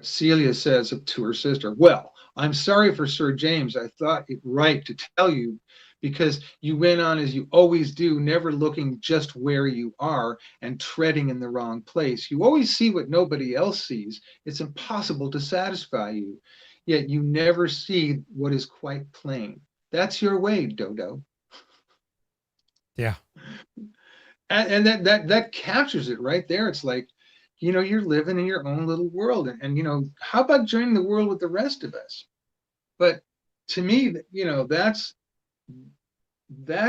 Celia says to her sister. Well, I'm sorry for Sir James. I thought it right to tell you, because you went on as you always do, never looking just where you are and treading in the wrong place. You always see what nobody else sees. It's impossible to satisfy you, yet you never see what is quite plain. That's your way, Dodo. Yeah. And that captures it right there. It's like, you're living in your own little world, and how about joining the world with the rest of us? But to me, that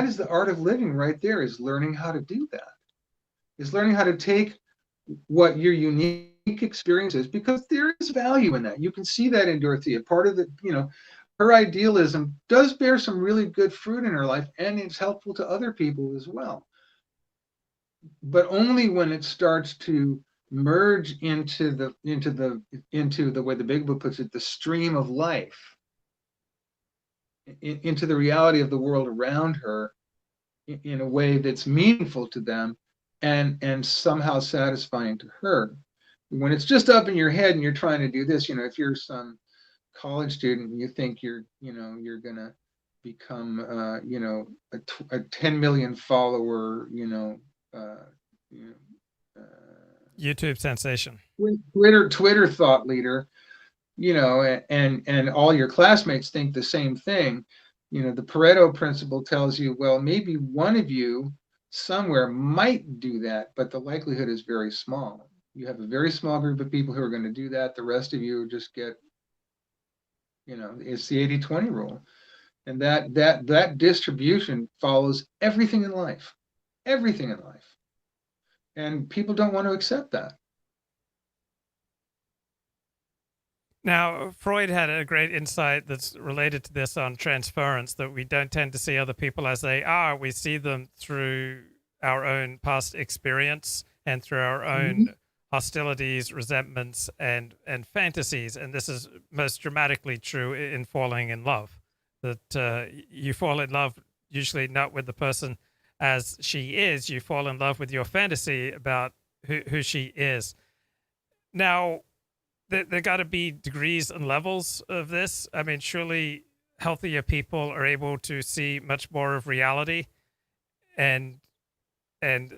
is the art of living right there, is learning how to do that, is learning how to take what your unique experience is, because there is value in that. You can see that in Dorothea. Part of her idealism does bear some really good fruit in her life, and it's helpful to other people as well. But only when it starts to merge into the way the Big Book puts it, the stream of life, into the reality of the world around her, in a way that's meaningful to them and somehow satisfying to her. When it's just up in your head and you're trying to do this, if you're some college student and you think you're gonna become a 10 million follower uh, you know YouTube sensation. Twitter thought leader, and all your classmates think the same thing. The Pareto principle tells you, well, maybe one of you somewhere might do that, but the likelihood is very small. You have a very small group of people who are going to do that. The rest of you just get, it's the 80-20 rule. And that distribution follows everything in life, everything in life. And people don't want to accept that. Now, Freud had a great insight that's related to this on transference, that we don't tend to see other people as they are. We see them through our own past experience and through our own hostilities, resentments, and fantasies. And this is most dramatically true in falling in love, that you fall in love usually not with the person as she is. You fall in love with your fantasy about who she is. Now, there got to be degrees and levels of this. I mean, surely healthier people are able to see much more of reality, and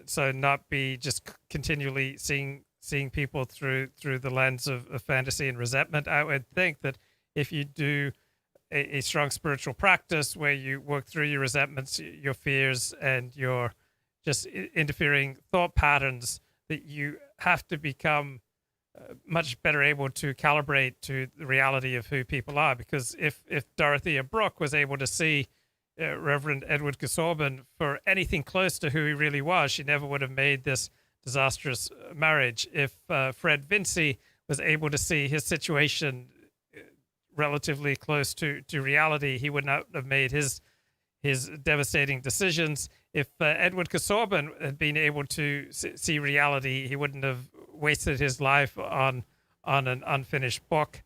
so not be just continually seeing people through the lens of fantasy and resentment. I would think that if you do a strong spiritual practice where you work through your resentments, your fears, and your just interfering thought patterns, that you have to become much better able to calibrate to the reality of who people are. Because if Dorothea Brooke was able to see Reverend Edward Casaubon for anything close to who he really was, she never would have made this disastrous marriage. If Fred Vinci was able to see his situation relatively close to reality, he would not have made his devastating decisions. If Edward Casaubon had been able to see reality, he wouldn't have wasted his life on an unfinished book.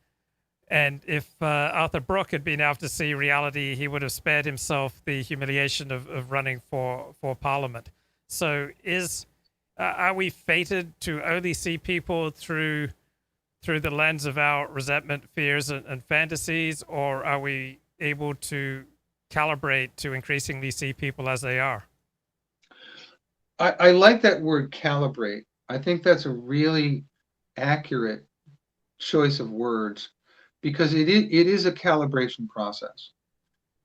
And if Arthur Brooke had been able to see reality, he would have spared himself the humiliation of running for Parliament. So are we fated to only see people through the lens of our resentment, fears, and fantasies, or are we able to calibrate to increasingly see people as they are? I like that word, calibrate. I think that's a really accurate choice of words, because it is a calibration process.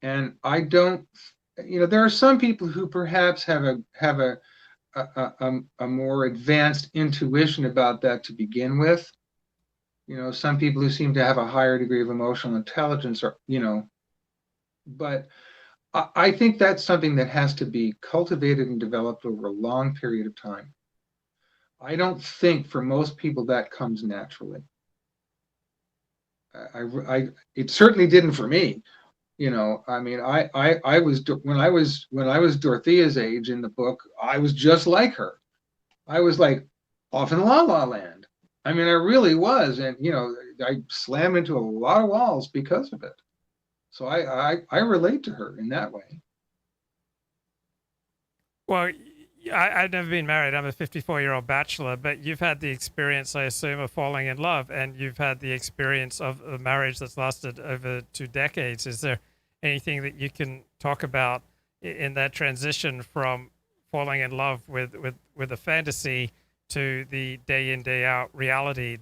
And I don't, there are some people who perhaps have a more advanced intuition about that to begin with. Some people who seem to have a higher degree of emotional intelligence, or but I think that's something that has to be cultivated and developed over a long period of time. I don't think for most people that comes naturally. It certainly didn't for me. I mean, I was, when I was Dorothea's age in the book, I was just like her. I was like off in La La Land. I mean, I really was, and I slammed into a lot of walls because of it. So I relate to her in that way. Well, I've never been married. I'm a 54-year-old bachelor, but you've had the experience, I assume, of falling in love, and you've had the experience of a marriage that's lasted over 2 decades. Is there anything that you can talk about in that transition from falling in love with a fantasy to the day in, day out reality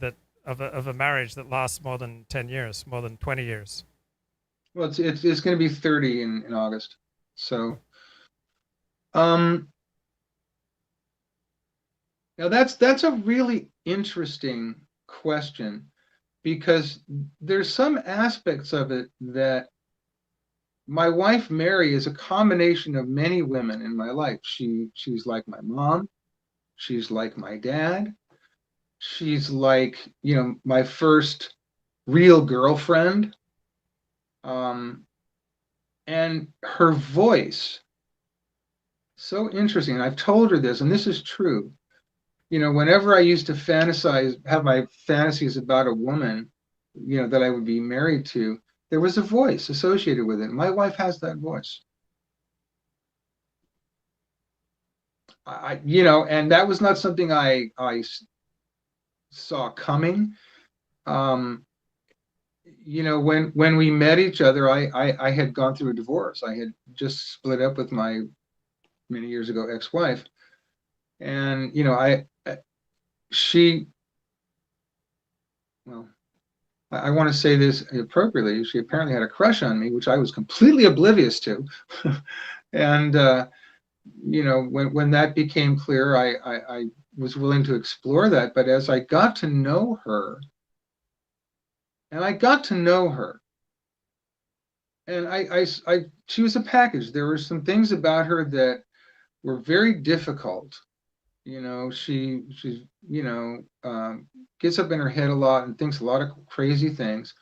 of a marriage that lasts more than 10 years, more than 20 years? Well, it's going to be 30 in August. So, now that's a really interesting question, because there's some aspects of it that my wife Mary is a combination of many women in my life. She's like my mom, she's like my dad, she's like my first real girlfriend, and her voice, so interesting. And I've told her this, and this is true. Whenever I used to have my fantasies about a woman, that I would be married to, there was a voice associated with it. My wife has that voice. and that was not something I saw coming. When we met each other, I had gone through a divorce. I had just split up with my many years ago ex-wife, and she, well, I want to say this appropriately. She apparently had a crush on me, which I was completely oblivious to. And when that became clear, I was willing to explore that. But as I got to know her, and she was a package. There were some things about her that were very difficult. She's gets up in her head a lot and thinks a lot of crazy things.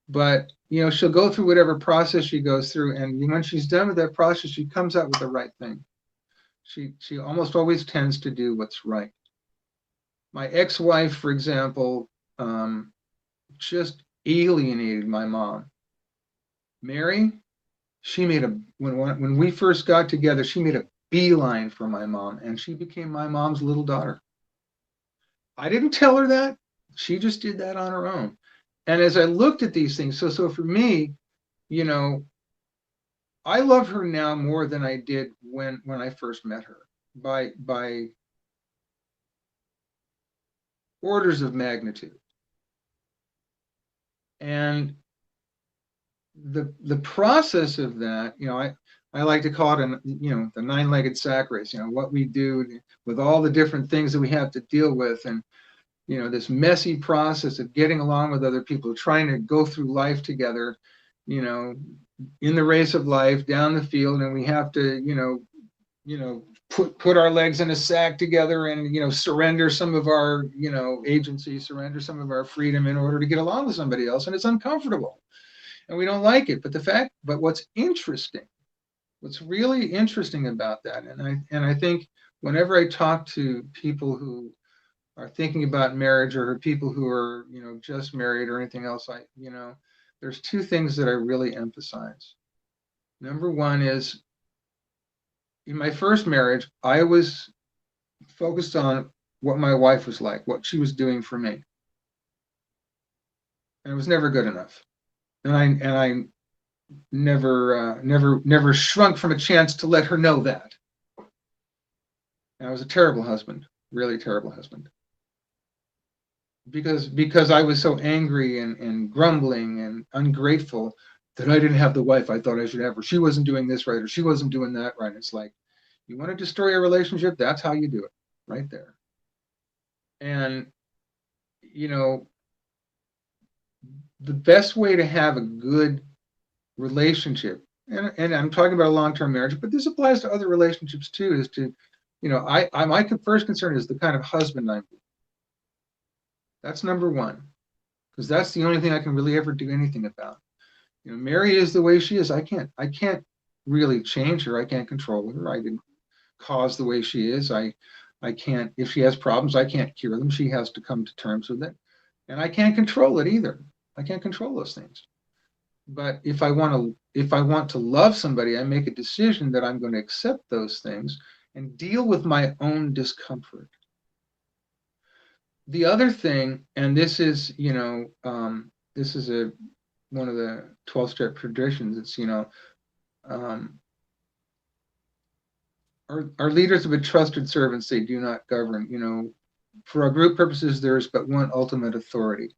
But she'll go through whatever process she goes through, and when she's done with that process, she comes out with the right thing. She almost always tends to do what's right. My ex-wife, for example, just alienated my mom. Mary, when we first got together, she made a beeline for my mom, and she became my mom's little daughter. I didn't tell her that. She just did that on her own. And as I looked at these things, so for me, I love her now more than I did when I first met her, by orders of magnitude. And the process of that, I like to call it the nine-legged sack race. What we do with all the different things that we have to deal with, and this messy process of getting along with other people, trying to go through life together, in the race of life, down the field, and we have to put our legs in a sack together and surrender some of our agency, surrender some of our freedom in order to get along with somebody else, and it's uncomfortable and we don't like it. But what's really interesting about that, and I think whenever I talk to people who are thinking about marriage, or people who are just married or anything else, there's two things that I really emphasize. Number one is, in my first marriage, I was focused on what my wife was like, what she was doing for me, and it was never good enough. And I never shrunk from a chance to let her know that. And I was a terrible husband, really terrible husband, because I was so angry and grumbling and ungrateful that I didn't have the wife I thought I should have, or she wasn't doing this right, or she wasn't doing that right. It's like, you want to destroy a relationship, that's how you do it, right there. And the best way to have a good relationship, and I'm talking about a long-term marriage, but this applies to other relationships too, is to, my first concern is the kind of husband I'm being. That's number one, because that's the only thing I can really ever do anything about. Mary is the way she is. I can't really change her. I can't control her. I didn't cause the way she is. I can't, if she has problems, I can't cure them. She has to come to terms with it. And I can't control it either. I can't control those things. But if I want to love somebody, I make a decision that I'm going to accept those things and deal with my own discomfort. The other thing, and this is, this is one of the 12-step traditions. It's, our leaders have been trusted servants, they do not govern. For our group purposes, there is but one ultimate authority,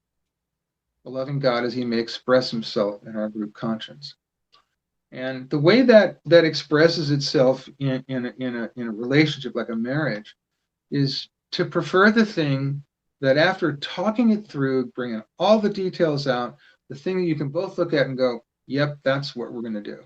a loving God as he may express himself in our group conscience. And the way that expresses itself in a relationship like a marriage is to prefer the thing that, after talking it through, bringing all the details out, the thing that you can both look at and go, yep, that's what we're going to do.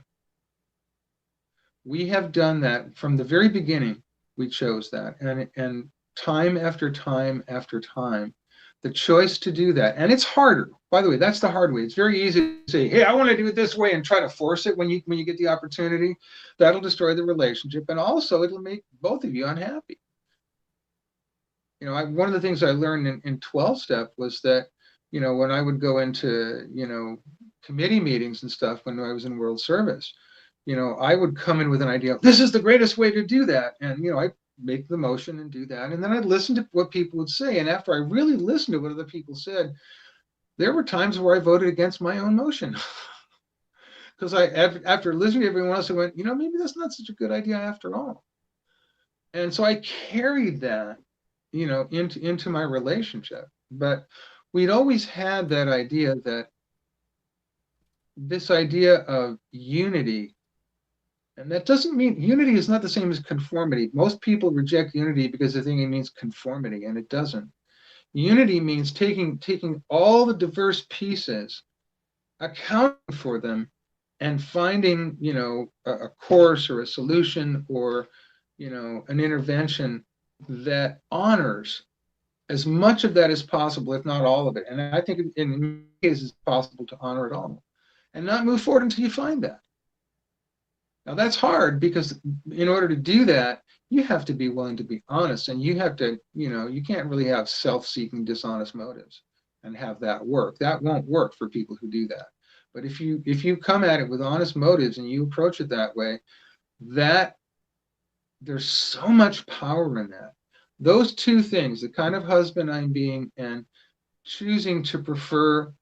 We have done that from the very beginning. We chose that, and time after time after time, the choice to do that. And it's harder, by the way. That's the hard way. It's very easy to say, hey, I want to do it this way, and try to force it when you get the opportunity. That'll destroy the relationship, and also it'll make both of you unhappy. One of the things I learned in 12-step was that, when I would go into, committee meetings and stuff when I was in World Service, I would come in with an idea, this is the greatest way to do that. And, make the motion and do that. And then I'd listen to what people would say. And after I really listened to what other people said, there were times where I voted against my own motion. Because after listening to everyone else, I went, maybe that's not such a good idea after all. And so I carried that, into my relationship. But we'd always had that idea that this idea of unity, and that doesn't mean unity is not the same as conformity. Most people reject unity because they think it means conformity, and it doesn't. Unity means taking all the diverse pieces, accounting for them, and finding, a course or a solution or, an intervention that honors as much of that as possible, if not all of it. And I think in many cases it's possible to honor it all and not move forward until you find that. Now that's hard because in order to do that, you have to be willing to be honest, and you have to, you can't really have self-seeking, dishonest motives and have that work. That won't work for people who do that. But if you come at it with honest motives and you approach it that way, that there's so much power in that. Those two things, the kind of husband I'm being and choosing to prefer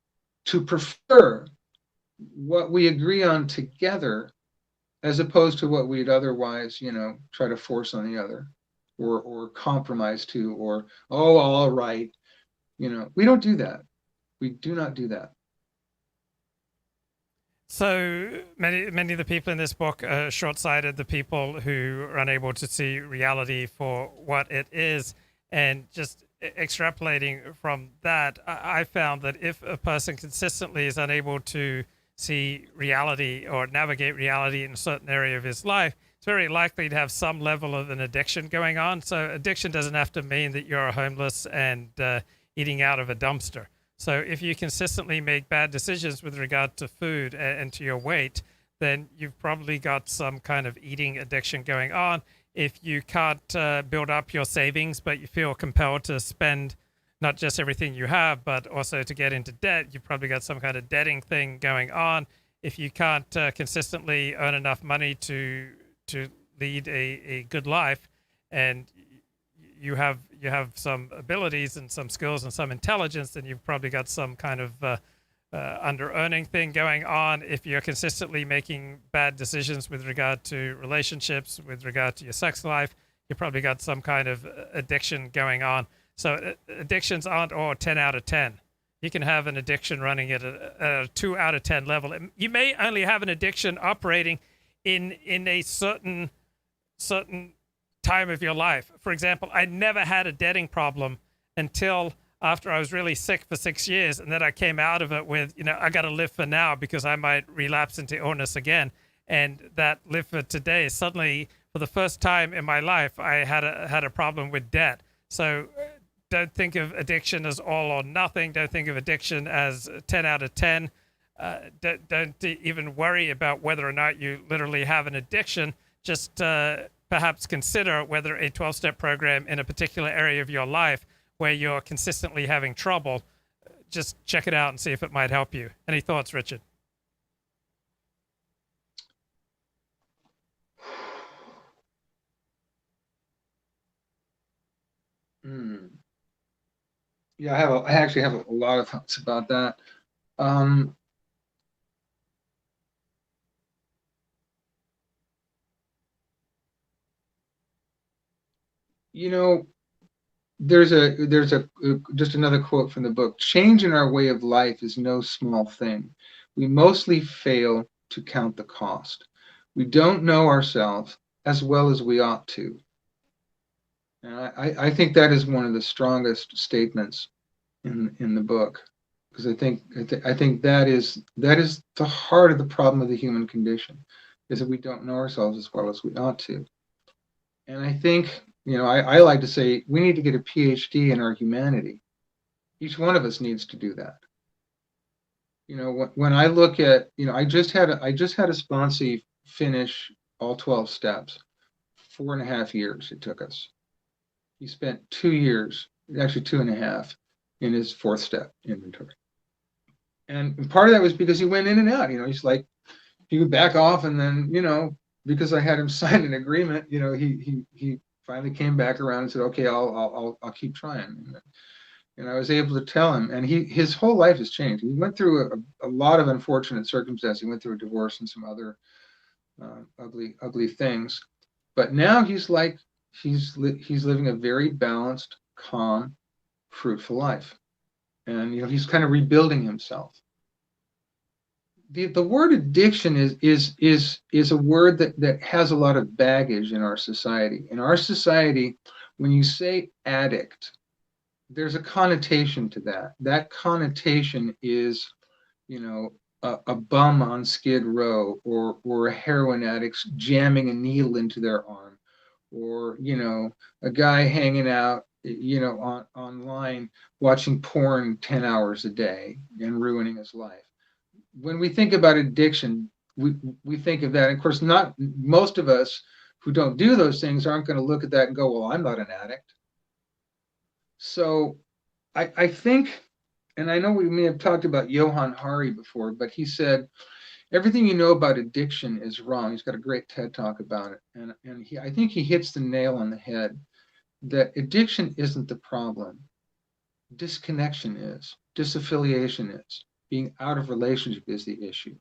what we agree on together as opposed to what we'd otherwise, try to force on the other or compromise to, or, oh, all right. We don't do that. We do not do that. So many of the people in this book are short-sighted, the people who are unable to see reality for what it is. And just extrapolating from that, I found that if a person consistently is unable to see reality or navigate reality in a certain area of his life, it's very likely to have some level of an addiction going on. So addiction doesn't have to mean that you're homeless and eating out of a dumpster. So if you consistently make bad decisions with regard to food and to your weight, then you've probably got some kind of eating addiction going on. If you can't build up your savings, but you feel compelled to spend not just everything you have, but also to get into debt, you've probably got some kind of debting thing going on. If you can't consistently earn enough money to lead a good life, and you have some abilities and some skills and some intelligence, then you've probably got some kind of under-earning thing going on. If you're consistently making bad decisions with regard to relationships, with regard to your sex life, you probably got some kind of addiction going on. So addictions aren't all 10 out of 10. You can have an addiction running at a 2 out of 10 level. You may only have an addiction operating in a certain time of your life. For example, I never had a debting problem until after I was really sick for 6 years, and then I came out of it with, I got to live for now because I might relapse into illness again. And that live for today, suddenly, for the first time in my life, I had a problem with debt. So don't think of addiction as all or nothing. Don't think of addiction as 10 out of 10. Don't even worry about whether or not you literally have an addiction. Just perhaps consider whether a 12-step program in a particular area of your life where you're consistently having trouble, just check it out and see if it might help you. Any thoughts, Richard? Yeah, I actually have a lot of thoughts about that. There's just another quote from the book. Change in our way of life is no small thing. We mostly fail to count the cost. We don't know ourselves as well as we ought to. And I think that is one of the strongest statements in the book, because I think that is the heart of the problem of the human condition, is that we don't know ourselves as well as we ought to. And I think, I like to say we need to get a PhD in our humanity. Each one of us needs to do that. When I look at, I just had a sponsee finish all 12 steps. 4.5 years it took us. He spent 2 years, actually 2.5, in his 4th step inventory. And part of that was because he went in and out. He's like, he would back off, and then, because I had him sign an agreement, he finally came back around and said, okay, I'll keep trying. And I was able to tell him, and his whole life has changed. He went through a lot of unfortunate circumstances. He went through a divorce and some other ugly things. But now he's like, he's living a very balanced, calm, fruitful life. And, he's kind of rebuilding himself. The word addiction is a word that has a lot of baggage in our society. In our society, when you say addict, there's a connotation to that. That connotation is, a bum on Skid Row, or a heroin addict jamming a needle into their arm, or a guy hanging out online watching porn 10 hours a day and ruining his life. When we think about addiction, we think of that. And of course, not most of us who don't do those things aren't going to look at that and go, well, I'm not an addict. So I think, and I know we may have talked about Johann Hari before, but he said, everything you know about addiction is wrong. He's got a great TED talk about it. And I think he hits the nail on the head, that addiction isn't the problem. Disconnection is, disaffiliation is, being out of relationship is the issue.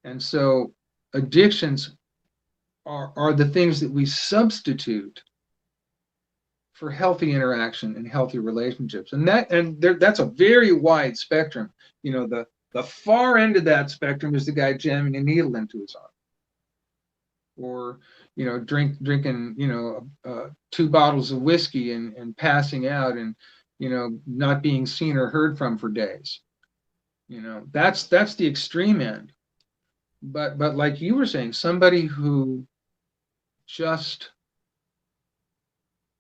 And so addictions are the things that we substitute for healthy interaction and healthy relationships. And that's a very wide spectrum. The far end of that spectrum is the guy jamming a needle into his arm, or drinking 2 bottles of whiskey and passing out, and not being seen or heard from for days. That's the extreme end. But like you were saying, somebody who just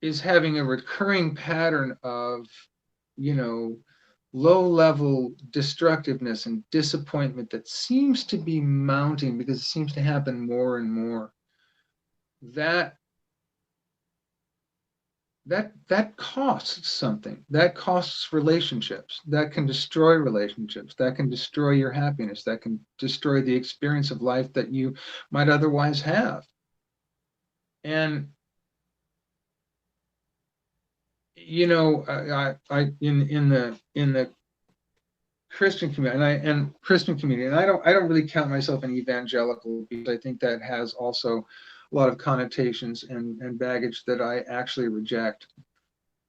is having a recurring pattern of low level destructiveness and disappointment that seems to be mounting because it seems to happen more and more, that costs something. That costs relationships. That can destroy relationships. That can destroy your happiness. That can destroy the experience of life that you might otherwise have. And I in the Christian community, and I don't really count myself an evangelical, because I think that has also a lot of connotations and baggage that I actually reject.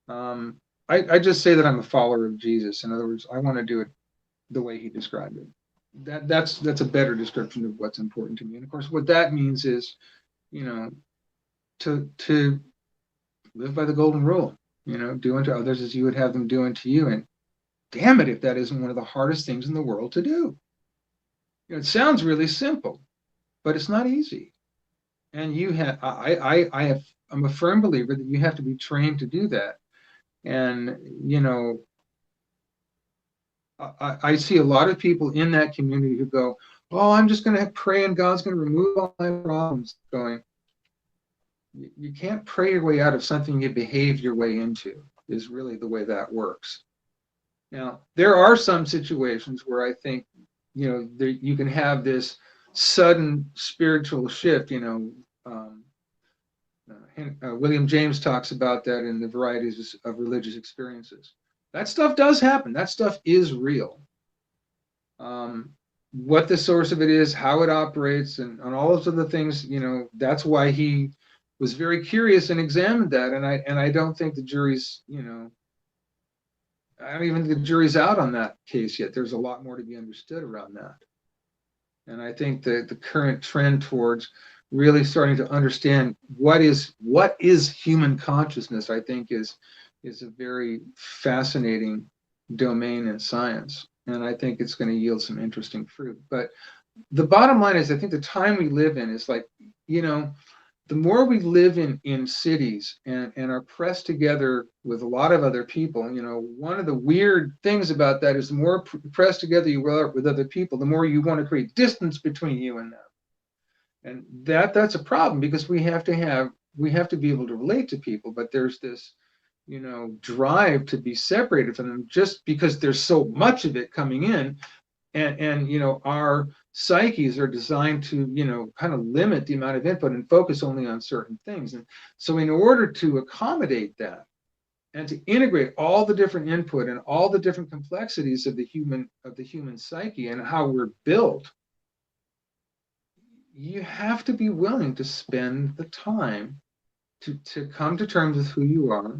I just say that I'm a follower of Jesus. In other words, I want to do it the way he described it. That's a better description of what's important to me. And of course, what that means is, to live by the golden rule. Do unto others as you would have them do unto you. And damn it, if that isn't one of the hardest things in the world to do. It sounds really simple, but it's not easy. And I'm a firm believer that you have to be trained to do that. And I see a lot of people in that community who go, oh, I'm just going to pray and God's going to remove all my problems. Going, you can't pray your way out of something you behave your way into, is really the way that works. Now, there are some situations where I think, you can have this sudden spiritual shift. William James talks about that in the varieties of religious experiences. That stuff does happen. That stuff is real. What the source of it is, how it operates, and all those other things, that's why he was very curious and examined that. And I don't think the jury's, I don't even think the jury's out on that case yet. There's a lot more to be understood around that. And I think that the current trend towards really starting to understand what is human consciousness, I think is a very fascinating domain in science. And I think it's going to yield some interesting fruit. But the bottom line is, I think the time we live in is like, the more we live in cities and are pressed together with a lot of other people, one of the weird things about that is the more pressed together you are with other people, the more you want to create distance between you and them. And that's a problem, because we have to be able to relate to people, but there's this, drive to be separated from them just because there's so much of it coming in. And our psyches are designed to, kind of limit the amount of input and focus only on certain things. And so in order to accommodate that and to integrate all the different input and all the different complexities of the human psyche and how we're built, you have to be willing to spend the time to come to terms with who you are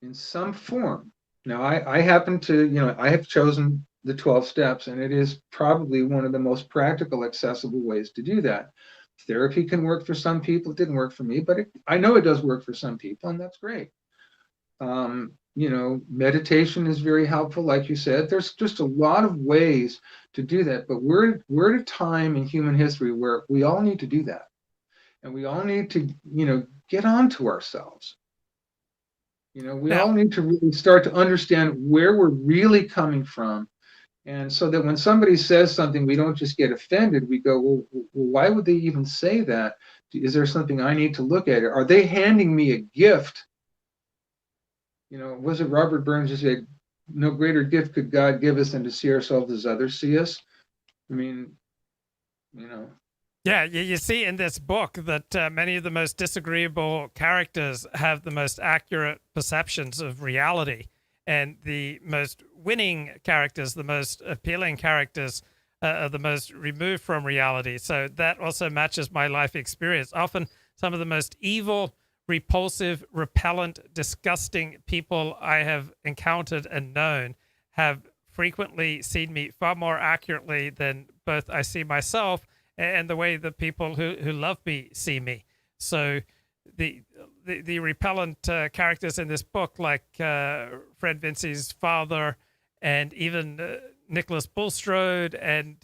in some form. Now, I happen to, I have chosen the 12 steps, and it is probably one of the most practical, accessible ways to do that. Therapy can work for some people. It didn't work for me, but I know it does work for some people, and that's great. Meditation is very helpful, like you said. There's just a lot of ways to do that, but we're at a time in human history where we all need to do that, and we all need to, get onto ourselves. We all need to really start to understand where we're really coming from. And so that when somebody says something, we don't just get offended. We go, well, why would they even say that? Is there something I need to look at? Are they handing me a gift? Was it Robert Burns who said, no greater gift could God give us than to see ourselves as others see us? I mean, Yeah, you see in this book that many of the most disagreeable characters have the most accurate perceptions of reality. And the most winning characters, the most appealing characters, are the most removed from reality. So that also matches my life experience. Often some of the most evil, repulsive, repellent, disgusting people I have encountered and known have frequently seen me far more accurately than both I see myself and the way the people who love me see me. So the repellent characters in this book, like Fred Vincey's father, and even Nicholas Bulstrode and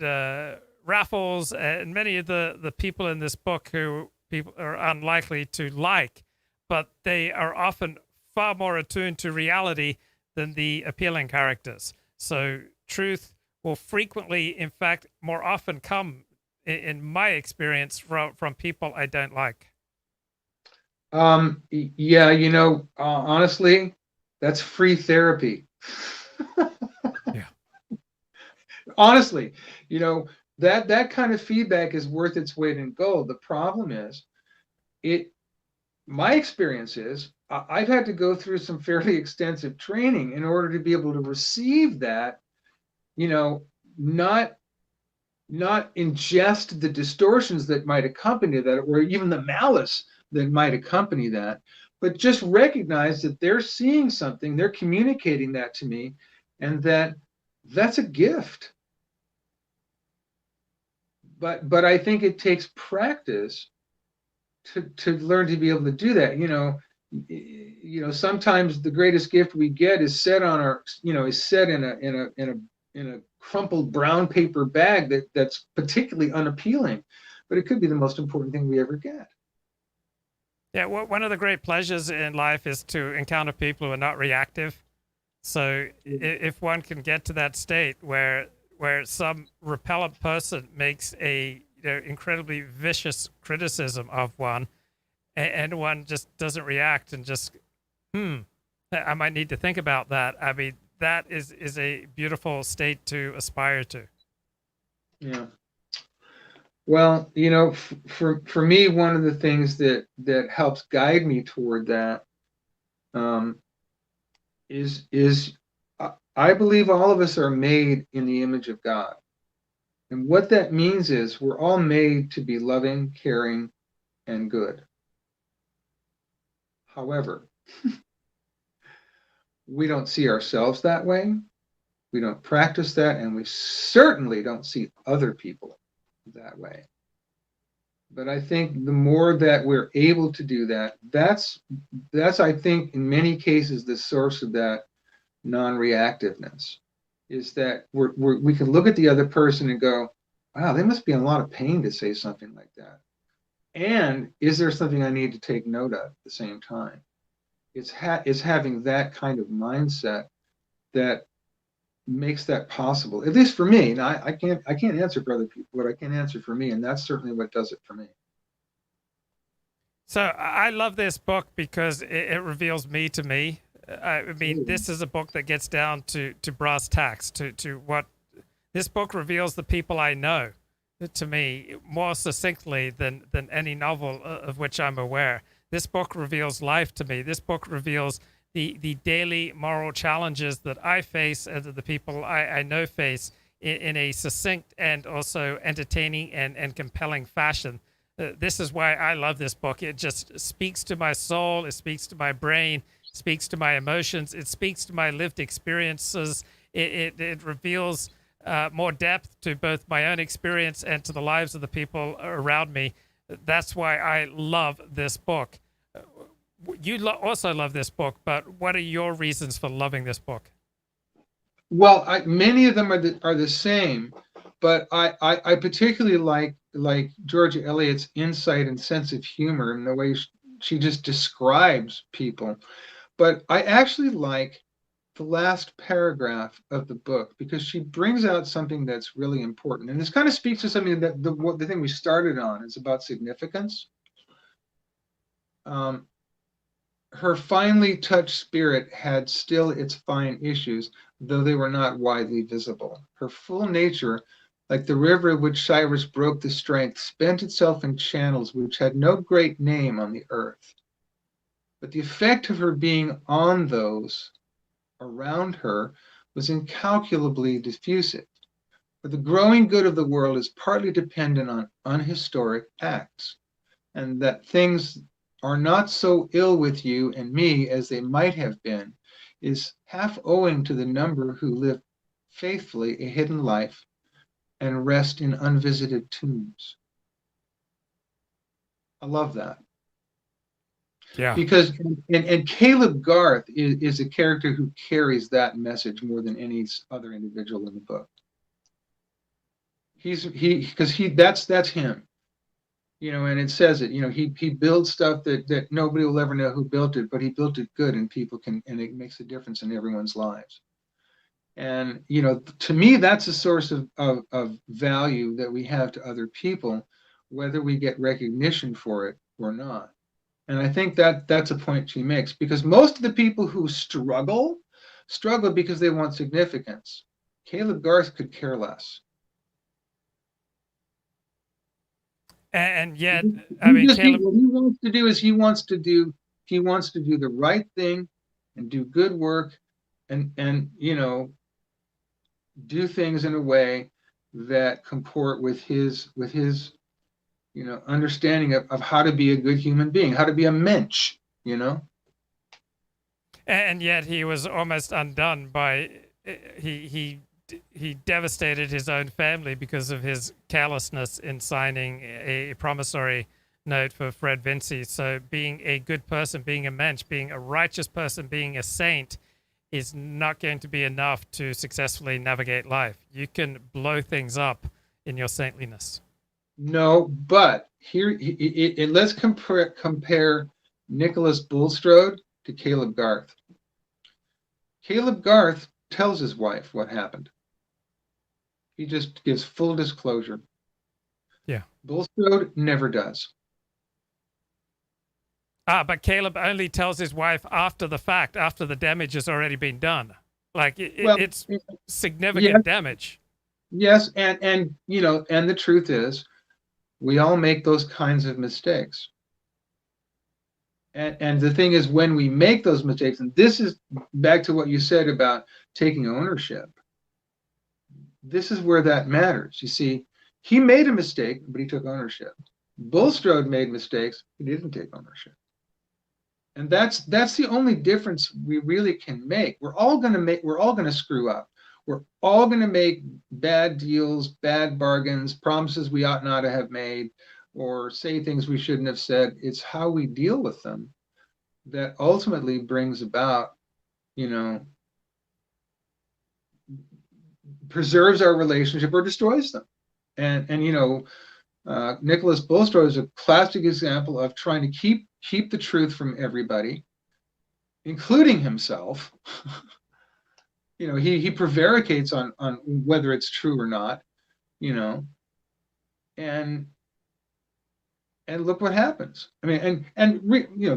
Raffles, and many of the people in this book who people are unlikely to like, but they are often far more attuned to reality than the appealing characters. So truth will frequently, in fact, more often come, in my experience, from people I don't like. Yeah, honestly, that's free therapy. Yeah. Honestly, that kind of feedback is worth its weight in gold. The problem is, my experience is I've had to go through some fairly extensive training in order to be able to receive that, not ingest the distortions that might accompany that, or even the malice that might accompany that, but just recognize that they're seeing something, they're communicating that to me, and that's a gift. But I think it takes practice to learn to be able to do that. Sometimes the greatest gift we get is set on our, is set in a crumpled brown paper bag that's particularly unappealing, but it could be the most important thing we ever get. Yeah, one of the great pleasures in life is to encounter people who are not reactive. So if one can get to that state where some repellent person makes a incredibly vicious criticism of one, and one just doesn't react and just, I might need to think about that. I mean, that is a beautiful state to aspire to. Yeah. Well, for me, one of the things that helps guide me toward that is I believe all of us are made in the image of God. And what that means is we're all made to be loving, caring, and good. However, we don't see ourselves that way. We don't practice that, and we certainly don't see other people that way. But I think the more that we're able to do that, that's I think in many cases the source of that non-reactiveness, is that we can look at the other person and go, wow, they must be in a lot of pain to say something like that. And is there something I need to take note of at the same time? It's having that kind of mindset that makes that possible, at least for me. Now, I can't answer for other people, but I can answer for me, and that's certainly what does it for me. So I love this book because it reveals me to me. I mean, this is a book that gets down to brass tacks, to what this book reveals the people I know. to me more succinctly than any novel of which I'm aware. This book reveals life to me. This book reveals the daily moral challenges that I face and that the people I know face in a succinct and also entertaining and compelling fashion. This is why I love this book. It just speaks to my soul. It speaks to my brain. Speaks to my emotions. It speaks to my lived experiences. It reveals more depth to both my own experience and to the lives of the people around me. That's why I love this book. You also love this book, but what are your reasons for loving this book? Well, many of them are the same, but I particularly like Georgia Eliot's insight and sense of humor and the way she just describes people. But I actually like the last paragraph of the book because she brings out something that's really important, and this kind of speaks to something that the thing we started on is about significance. Her finely touched spirit had still its fine issues, though they were not widely visible. Her full nature, like the river which Cyrus broke the strength, spent itself in channels which had no great name on the earth. But the effect of her being on those around her was incalculably diffusive. For the growing good of the world is partly dependent on unhistoric acts, and that things are not so ill with you and me as they might have been is half owing to the number who live faithfully a hidden life and rest in unvisited tombs. I love that. Yeah. Because and Caleb Garth is a character who carries that message more than any other individual in the book. That's him. And it says it, he builds stuff that nobody will ever know who built it, but he built it good and it makes a difference in everyone's lives. And, to me, that's a source of value that we have to other people, whether we get recognition for it or not. And I think that's a point she makes, because most of the people who struggle because they want significance. Caleb Garth could care less. And yet, I mean, Caleb, what he wants to do is he wants to do the right thing and do good work and do things in a way that comport with his understanding of how to be a good human being, how to be a mensch, and yet he was almost undone by he devastated his own family because of his callousness in signing a promissory note for Fred Vinci. So being a good person, being a mensch, being a righteous person, being a saint is not going to be enough to successfully navigate life. You can blow things up in your saintliness. No, but here, let's compare Nicholas Bulstrode to Caleb Garth. Caleb Garth tells his wife what happened. He just gives full disclosure. Yeah. Bulstrode never does. But Caleb only tells his wife after the fact, after the damage has already been done. Like it's significant damage. Yes, and the truth is, we all make those kinds of mistakes. And the thing is, when we make those mistakes, and this is back to what you said about taking ownership, this is where that matters. You see, he made a mistake, but he took ownership. Bulstrode made mistakes, he didn't take ownership. And that's the only difference we really can make. We're all going to screw up. We're all going to make bad deals, bad bargains, promises we ought not to have made, or say things we shouldn't have said. It's how we deal with them that ultimately brings about, preserves our relationship or destroys them. And Nicholas Bulstrode is a classic example of trying to keep the truth from everybody, including himself. He prevaricates on whether it's true or not, and look what happens. I mean,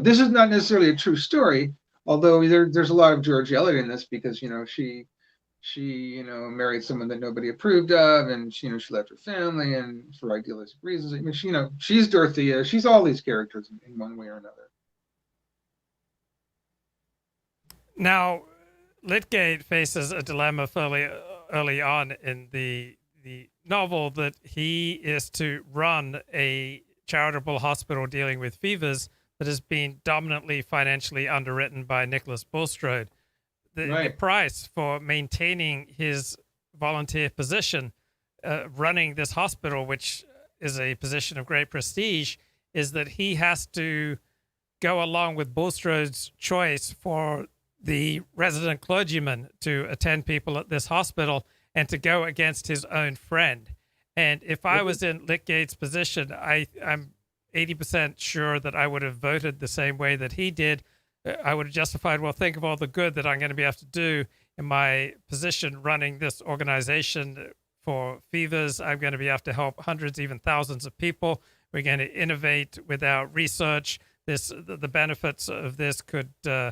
this is not necessarily a true story, although there's a lot of George Eliot in this, because she she, married someone that nobody approved of, and she left her family, and for idealistic reasons. I mean, she's Dorothea. She's all these characters in one way or another. Now, Lydgate faces a dilemma fairly early on in the novel that he is to run a charitable hospital dealing with fevers that has been dominantly financially underwritten by Nicholas Bulstrode. The price for maintaining his volunteer position, running this hospital, which is a position of great prestige, is that he has to go along with Bulstrode's choice for the resident clergyman to attend people at this hospital and to go against his own friend. And if I was in Lydgate's position, I'm 80% sure that I would have voted the same way that he did. I would have justified, well, think of all the good that I'm going to be able to do in my position running this organization for fevers. I'm going to be able to help hundreds, even thousands of people. We're going to innovate without research. The benefits of this could go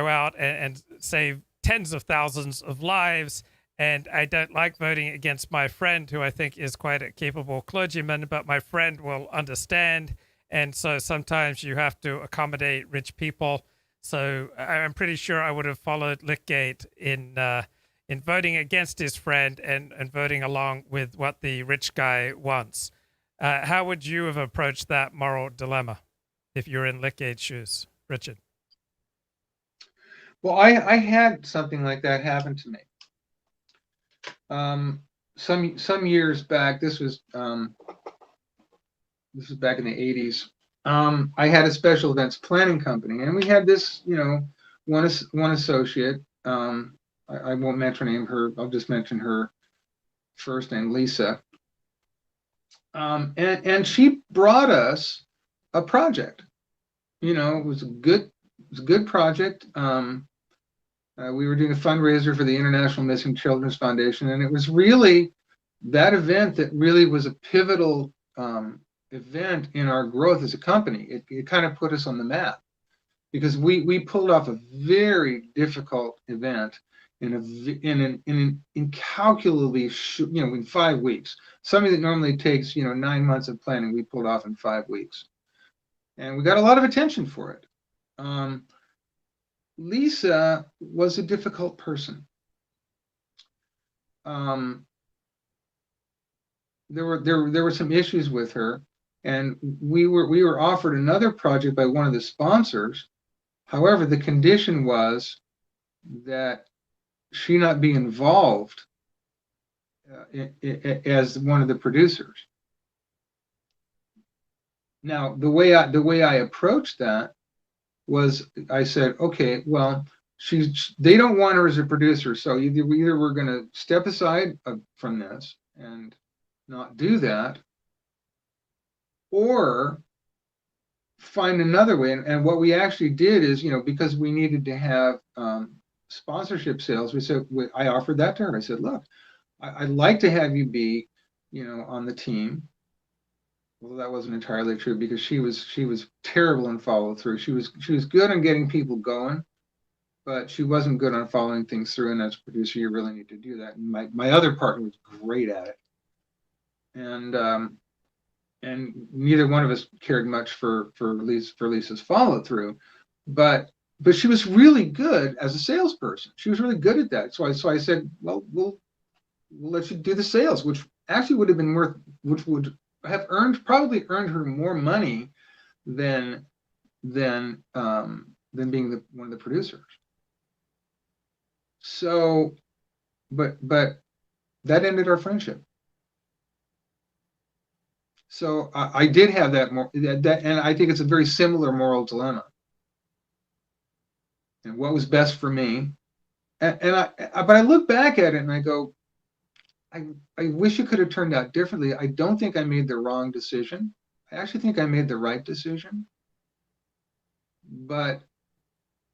out and save tens of thousands of lives. And I don't like voting against my friend, who I think is quite a capable clergyman, but my friend will understand. And so sometimes you have to accommodate rich people. So I'm pretty sure I would have followed Lydgate in voting against his friend and voting along with what the rich guy wants. How would you have approached that moral dilemma if you're in Lydgate's shoes, Richard? Well, I had something like that happen to me. Some years back, this was back in the 80s. I had a special events planning company, and we had this, one associate. I won't mention her. I'll just mention her first name, Lisa. And she brought us a project. It was a good project. We were doing a fundraiser for the International Missing Children's Foundation, and it was really that event that really was a pivotal event in our growth as a company. It kind of put us on the map, because we pulled off a very difficult event in an incalculably in 5 weeks. Something that normally takes 9 months of planning, we pulled off in 5 weeks, and we got a lot of attention for it. Lisa was a difficult person. There were some issues with her, and we were offered another project by one of the sponsors. However, the condition was that she not be involved as one of the producers. Now, the way I approached that was, I said, okay, well, they don't want her as a producer, so either we're going to step aside from this and not do that, or find another way. And what we actually did is, because we needed to have sponsorship sales, I offered that to her. I said, look, I'd like to have you be, on the team. Well, that wasn't entirely true, because she was terrible in follow through. She was good on getting people going, but she wasn't good on following things through. And as a producer, you really need to do that. And my other partner was great at it. And neither one of us cared much for Lisa's follow through, but she was really good as a salesperson. She was really good at that. So I said, well, we'll let you do the sales, which actually would have been which would have probably earned her more money than being one of the producers. So, but that ended our friendship. So I did have that, and I think it's a very similar moral dilemma. And what was best for me, but I look back at it and I go, I wish it could have turned out differently. I don't think I made the wrong decision. I actually think I made the right decision. But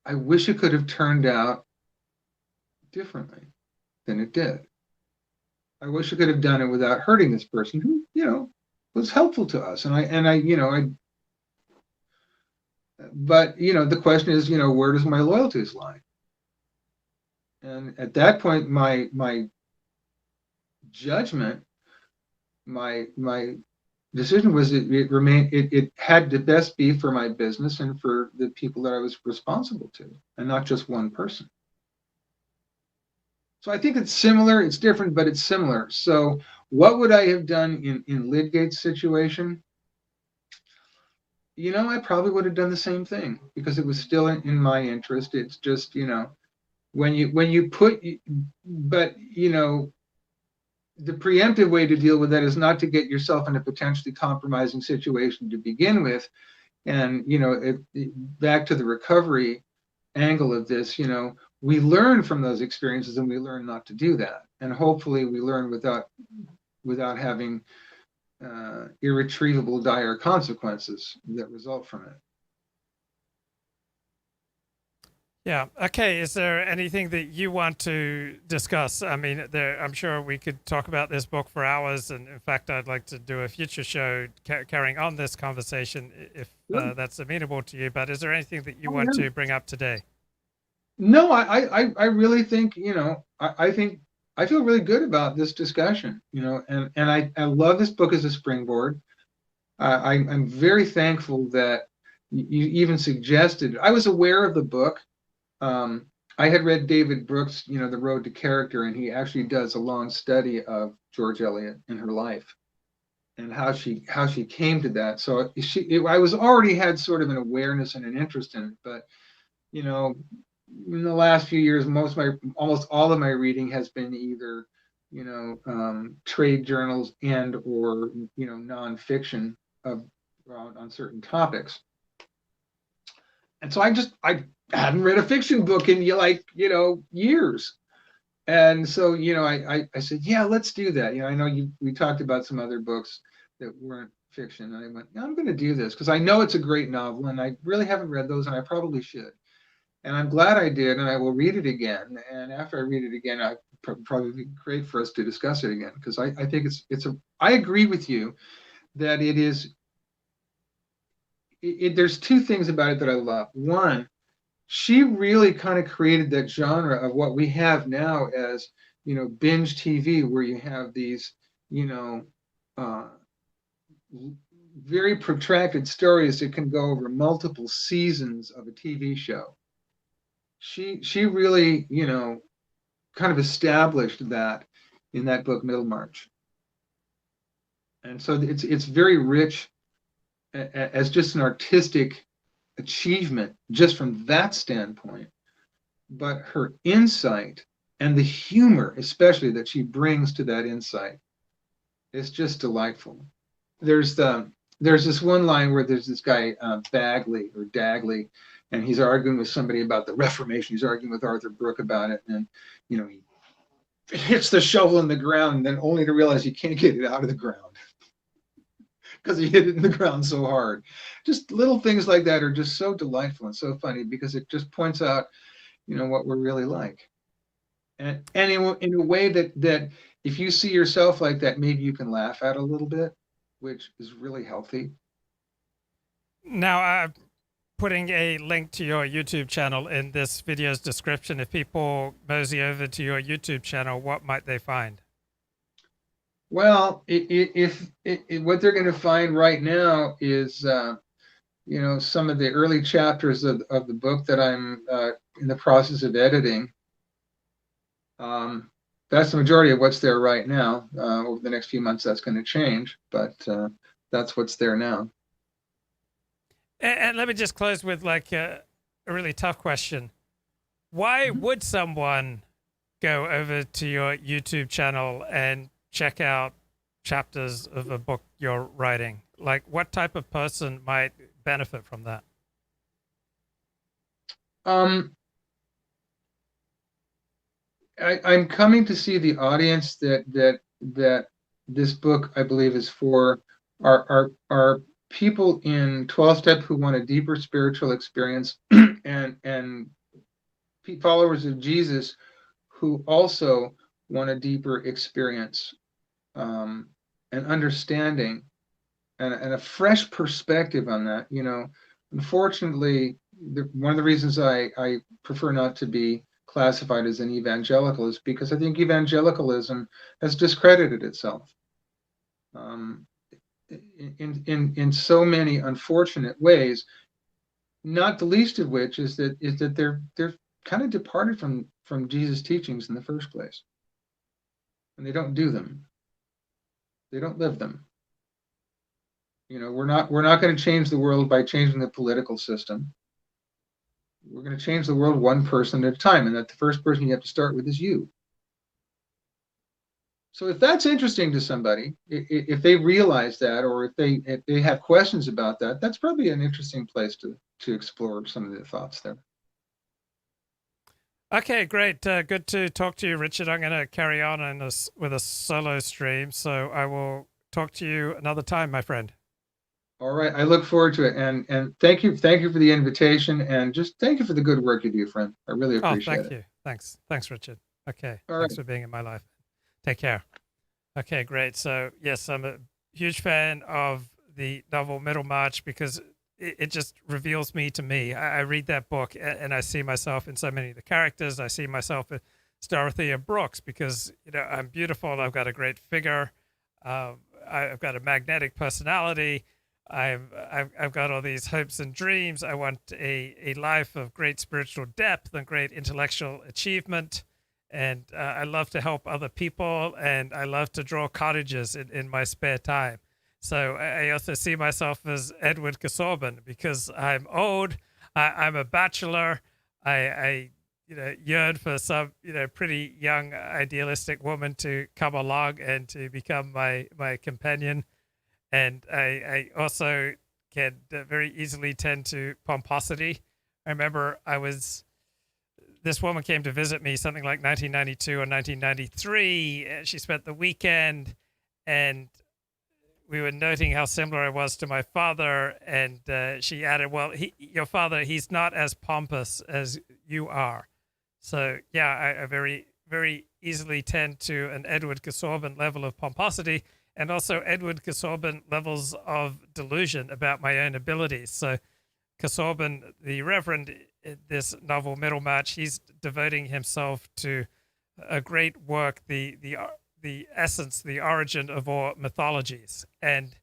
I wish it could have turned out differently than it did. I wish I could have done it without hurting this person who, was helpful to us. But the question is, where does my loyalties lie? And at that point, my judgment, my decision was it remained it had to best be for my business and for the people that I was responsible to, and not just one person. So I think it's similar. It's different, but it's similar. So what would I have done in Lydgate's situation? I probably would have done the same thing because it was still in my interest. It's just, when you put, but the preemptive way to deal with that is not to get yourself in a potentially compromising situation to begin with. And, back to the recovery angle of this, we learn from those experiences and we learn not to do that. And hopefully we learn without having irretrievable dire consequences that result from it. Yeah. Okay. Is there anything that you want to discuss? I mean, I'm sure we could talk about this book for hours, and in fact, I'd like to do a future show carrying on this conversation if that's amenable to you. But is there anything that you want to bring up today? No, I really think, I think I feel really good about this discussion, and I love this book as a springboard. I'm very thankful that you even suggested. I was aware of the book. I had read David Brooks', The Road to Character, and he actually does a long study of George Eliot in her life and how she came to that. So I was already had sort of an awareness and an interest in it, but in the last few years, almost all of my reading has been either trade journals and or nonfiction on certain topics. And so I hadn't read a fiction book in years. And so, I said, yeah, let's do that. I know we talked about some other books that weren't fiction. And I went, I'm going to do this because I know it's a great novel and I really haven't read those and I probably should. And I'm glad I did, and I will read it again. And after I read it again, I probably be great for us to discuss it again because I think I agree with you that it is. There's two things about it that I love. One, she really kind of created that genre of what we have now as binge TV, where you have these uh, very protracted stories that can go over multiple seasons of a TV show. She really kind of established that in that book Middlemarch, and so it's very rich as just an artistic achievement just from that standpoint, but her insight and the humor especially that she brings to that insight is just delightful. There's this one line where there's this guy Bagley or Dagley, and he's arguing with somebody about the Reformation. He's arguing with Arthur Brooke about it, and he hits the shovel in the ground, and then only to realize he can't get it out of the ground because he hit it in the ground so hard. Just little things like that are just so delightful and so funny because it just points out, what we're really like, and in a way that if you see yourself like that, maybe you can laugh at a little bit, which is really healthy. Now, I'm putting a link to your YouTube channel in this video's description. If people mosey over to your YouTube channel, what might they find? Well, if what they're going to find right now is, some of the early chapters of the book that I'm in the process of editing. That's the majority of what's there right now. Over the next few months, that's going to change, but that's what's there now. And let me just close with a really tough question. Why would someone go over to your YouTube channel and check out chapters of a book you're writing? Like, what type of person might benefit from that? I'm coming to see the audience that this book, I believe, is for are people in 12-step who want a deeper spiritual experience and followers of Jesus who also want a deeper experience and understanding and a fresh perspective on that. Unfortunately, one of the reasons I prefer not to be classified as an evangelical is because I think evangelicalism has discredited itself in so many unfortunate ways. Not the least of which is that they're kind of departed from Jesus' teachings in the first place, and they don't do them. They don't live them. We're not going to change the world by changing the political system. We're going to change the world one person at a time, and that the first person you have to start with is you. So if that's interesting to somebody, if they realize that, or if they have questions about that, that's probably an interesting place to explore some of the thoughts there. Okay, great. Good to talk to you, Richard. I'm going to carry on with a solo stream, so I will talk to you another time, my friend. All right, I look forward to it, and thank you for the invitation, and just thank you for the good work you do, friend. I really appreciate it. Thank you. Thanks, Richard. Okay, All thanks right. for being in my life. Take care. Okay, great. So yes, I'm a huge fan of the novel Middlemarch because it just reveals me to me. I read that book and I see myself in so many of the characters. I see myself as Dorothea Brooks because I'm beautiful. I've got a great figure. I've got a magnetic personality. I've got all these hopes and dreams. I want a life of great spiritual depth and great intellectual achievement. And I love to help other people, and I love to draw cottages in my spare time. So I also see myself as Edward Casaubon because I'm old. I'm a bachelor. I yearn for some pretty young idealistic woman to come along and to become my companion. And I also can very easily tend to pomposity. I remember this woman came to visit me something like 1992 or 1993. She spent the weekend, and we were noting how similar I was to my father. And she added, well, your father, he's not as pompous as you are. So, yeah, I very, very easily tend to an Edward Casaubon level of pomposity, and also Edward Casaubon levels of delusion about my own abilities. So Casaubon, the Reverend, in this novel Middlemarch, he's devoting himself to a great work, the essence, the origin of all mythologies. And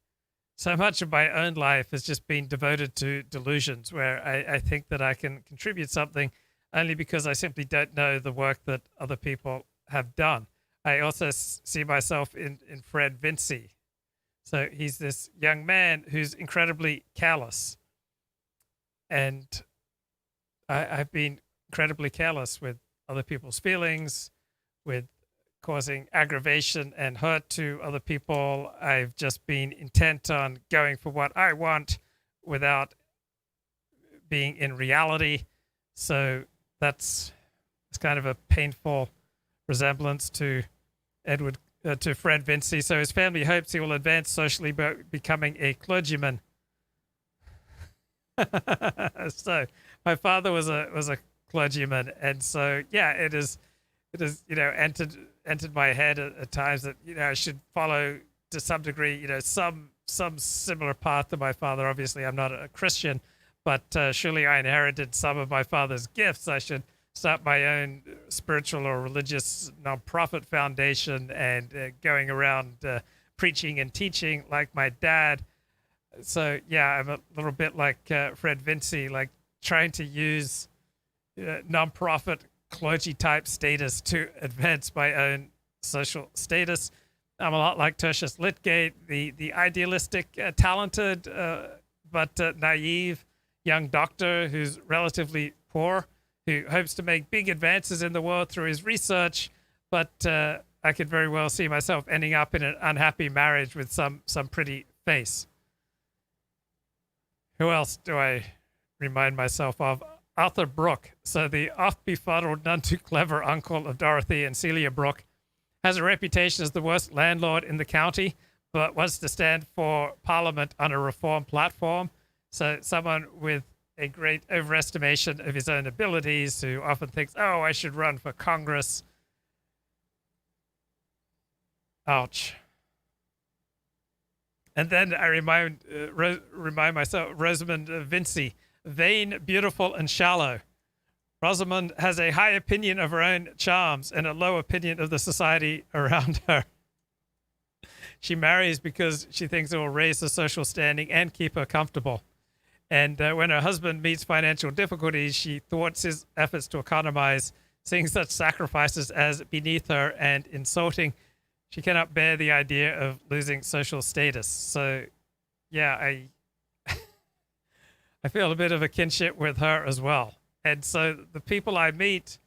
so much of my own life has just been devoted to delusions, where I think that I can contribute something only because I simply don't know the work that other people have done. I also see myself in Fred Vinci. So he's this young man who's incredibly callous. And I've been incredibly careless with other people's feelings, with causing aggravation and hurt to other people. I've just been intent on going for what I want without being in reality. So it's kind of a painful resemblance to to Fred Vinci. So his family hopes he will advance socially by becoming a clergyman. So my father was a clergyman, and so yeah, it is entered my head at times that I should follow to some degree some similar path to my father. Obviously, I'm not a Christian, but surely I inherited some of my father's gifts. I should start my own spiritual or religious nonprofit foundation and going around preaching and teaching like my dad. So yeah, I'm a little bit like Fred Vinci, like trying to use nonprofit clergy type status to advance my own social status. I'm a lot like Tertius Lydgate, the idealistic, talented but naive young doctor who's relatively poor, who hopes to make big advances in the world through his research, but I could very well see myself ending up in an unhappy marriage with some pretty face. Who else do I remind myself of? Arthur Brooke. So the oft-befuddled, none too clever uncle of Dorothy and Celia Brooke has a reputation as the worst landlord in the county, but wants to stand for Parliament on a reform platform. So someone with a great overestimation of his own abilities, who often thinks, oh, I should run for Congress. Ouch. And then I remind myself, Rosamund Vinci, vain, beautiful, and shallow, Rosamund has a high opinion of her own charms and a low opinion of the society around her. She marries because she thinks it will raise her social standing and keep her comfortable. And when her husband meets financial difficulties, she thwarts his efforts to economize, seeing such sacrifices as beneath her and insulting. She cannot bear the idea of losing social status. So, yeah, I feel a bit of a kinship with her as well. And so the people I meet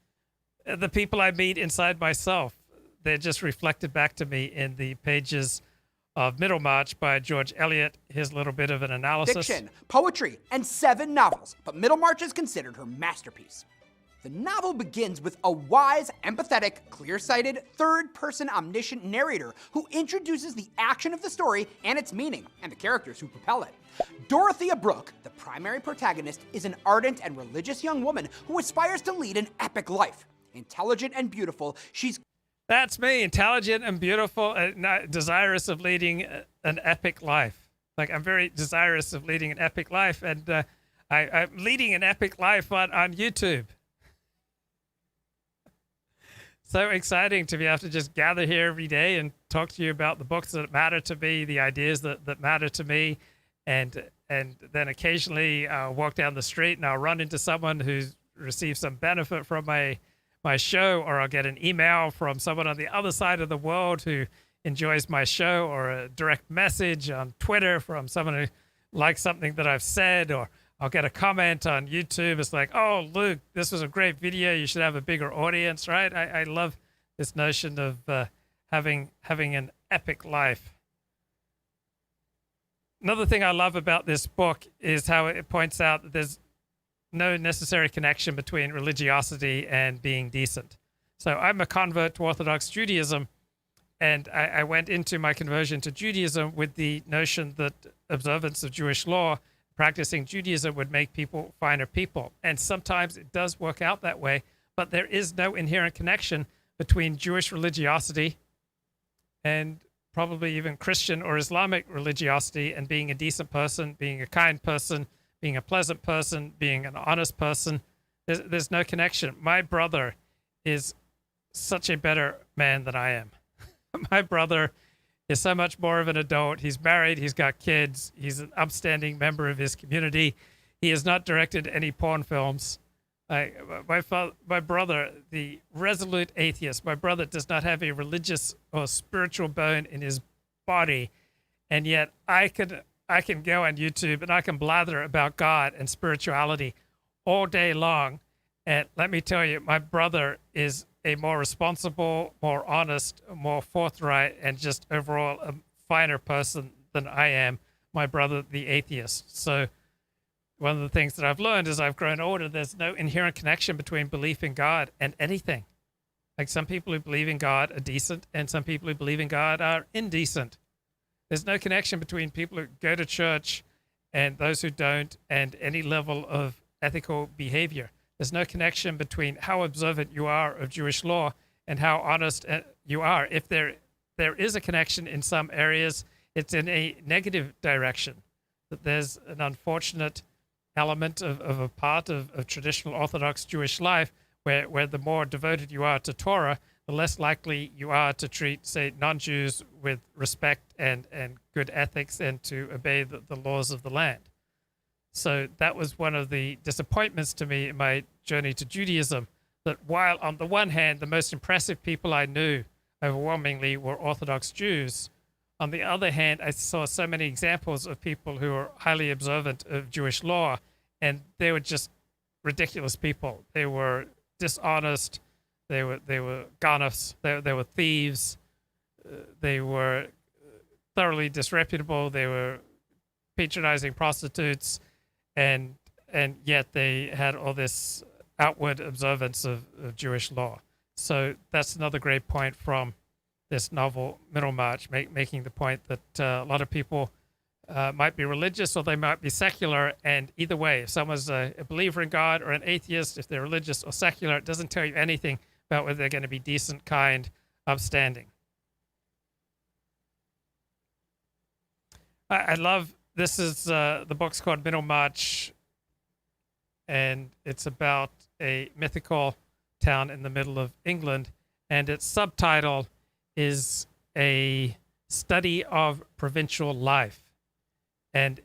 inside myself, they're just reflected back to me in the pages of Middlemarch by George Eliot. Here's a little bit of an analysis. Fiction, poetry, and 7 novels, but Middlemarch is considered her masterpiece. The novel begins with a wise, empathetic, clear-sighted, third-person omniscient narrator who introduces the action of the story and its meaning, and the characters who propel it. Dorothea Brooke, the primary protagonist, is an ardent and religious young woman who aspires to lead an epic life. Intelligent and beautiful, she's... That's me, intelligent and beautiful, and desirous of leading an epic life. Like, I'm very desirous of leading an epic life, and I'm leading an epic life on YouTube. So exciting to be able to just gather here every day and talk to you about the books that matter to me, the ideas that matter to me, and then occasionally I'll walk down the street and I'll run into someone who's received some benefit from my show, or I'll get an email from someone on the other side of the world who enjoys my show, or a direct message on Twitter from someone who likes something that I've said, or I'll get a comment on YouTube. It's like, oh, Luke, this was a great video. You should have a bigger audience, right? I love this notion of having an epic life. Another thing I love about this book is how it points out that there's no necessary connection between religiosity and being decent. So I'm a convert to Orthodox Judaism, and I went into my conversion to Judaism with the notion that observance of Jewish law, practicing Judaism, would make people finer people. And sometimes it does work out that way, but there is no inherent connection between Jewish religiosity and probably even Christian or Islamic religiosity and being a decent person, being a kind person, being a pleasant person, being an honest person. There's no connection. My brother is such a better man than I am. My brother is so much more of an adult. He's married. He's got kids. He's an upstanding member of his community. He has not directed any porn films. My brother, the resolute atheist, my brother does not have a religious or spiritual bone in his body, and yet I can go on YouTube and I can blather about God and spirituality all day long. And let me tell you, my brother is a more responsible, more honest, more forthright, and just overall a finer person than I am, my brother, the atheist. So one of the things that I've learned as I've grown older, there's no inherent connection between belief in God and anything. Like, some people who believe in God are decent, and some people who believe in God are indecent. There's no connection between people who go to church and those who don't, and any level of ethical behavior. There's no connection between how observant you are of Jewish law and how honest you are. If there is a connection in some areas, it's in a negative direction. That there's an unfortunate element of a part of traditional Orthodox Jewish life where the more devoted you are to Torah, the less likely you are to treat, say, non-Jews with respect and good ethics and to obey the laws of the land. So that was one of the disappointments to me in my journey to Judaism, that while on the one hand, the most impressive people I knew overwhelmingly were Orthodox Jews, on the other hand, I saw so many examples of people who were highly observant of Jewish law, and they were just ridiculous people. They were dishonest. They were ganefs. They were thieves. They were thoroughly disreputable. They were patronizing prostitutes, and yet they had all this outward observance of Jewish law. So that's another great point from this novel, Middlemarch, making the point that a lot of people might be religious or they might be secular, and either way, if someone's a believer in God or an atheist, if they're religious or secular, it doesn't tell you anything about whether they're going to be decent, kind, upstanding. I love, this is, the book's called Middlemarch, and it's about a mythical town in the middle of England, and its subtitle is a study of provincial life. And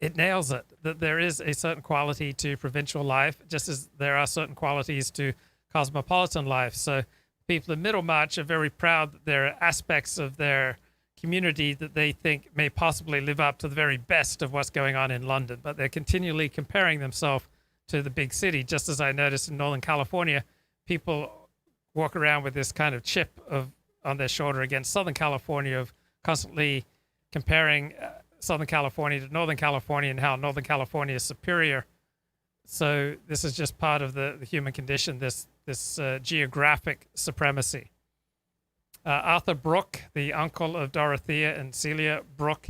it nails it, that there is a certain quality to provincial life, just as there are certain qualities to cosmopolitan life. So people in Middlemarch are very proud that there are aspects of their community that they think may possibly live up to the very best of what's going on in London, but they're continually comparing themselves to the big city. Just as I noticed in Northern California, people walk around with this kind of chip on their shoulder against Southern California, of constantly comparing Southern California to Northern California and how Northern California is superior. So this is just part of the human condition, this geographic supremacy. Arthur Brooke, the uncle of Dorothea and Celia Brooke,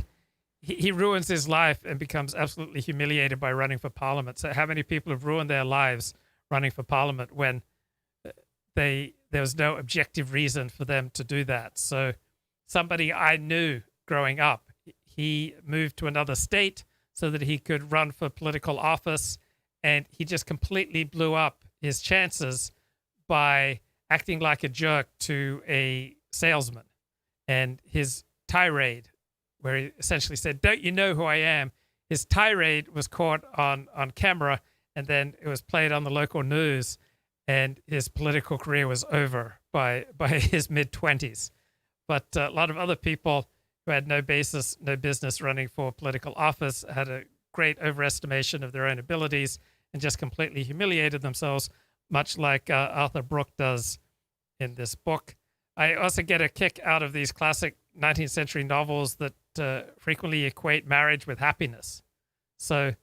he ruins his life and becomes absolutely humiliated by running for Parliament. So how many people have ruined their lives running for Parliament when there was no objective reason for them to do that? So somebody I knew growing up, he moved to another state so that he could run for political office, and he just completely blew up his chances by acting like a jerk to a salesman. And his tirade, where he essentially said, "Don't you know who I am?" His tirade was caught on camera, and then it was played on the local news, and his political career was over by his mid-20s. But a lot of other people who had no basis, no business running for political office, had a great overestimation of their own abilities and just completely humiliated themselves, much like Arthur Brooke does in this book. I also get a kick out of these classic 19th century novels that frequently equate marriage with happiness. So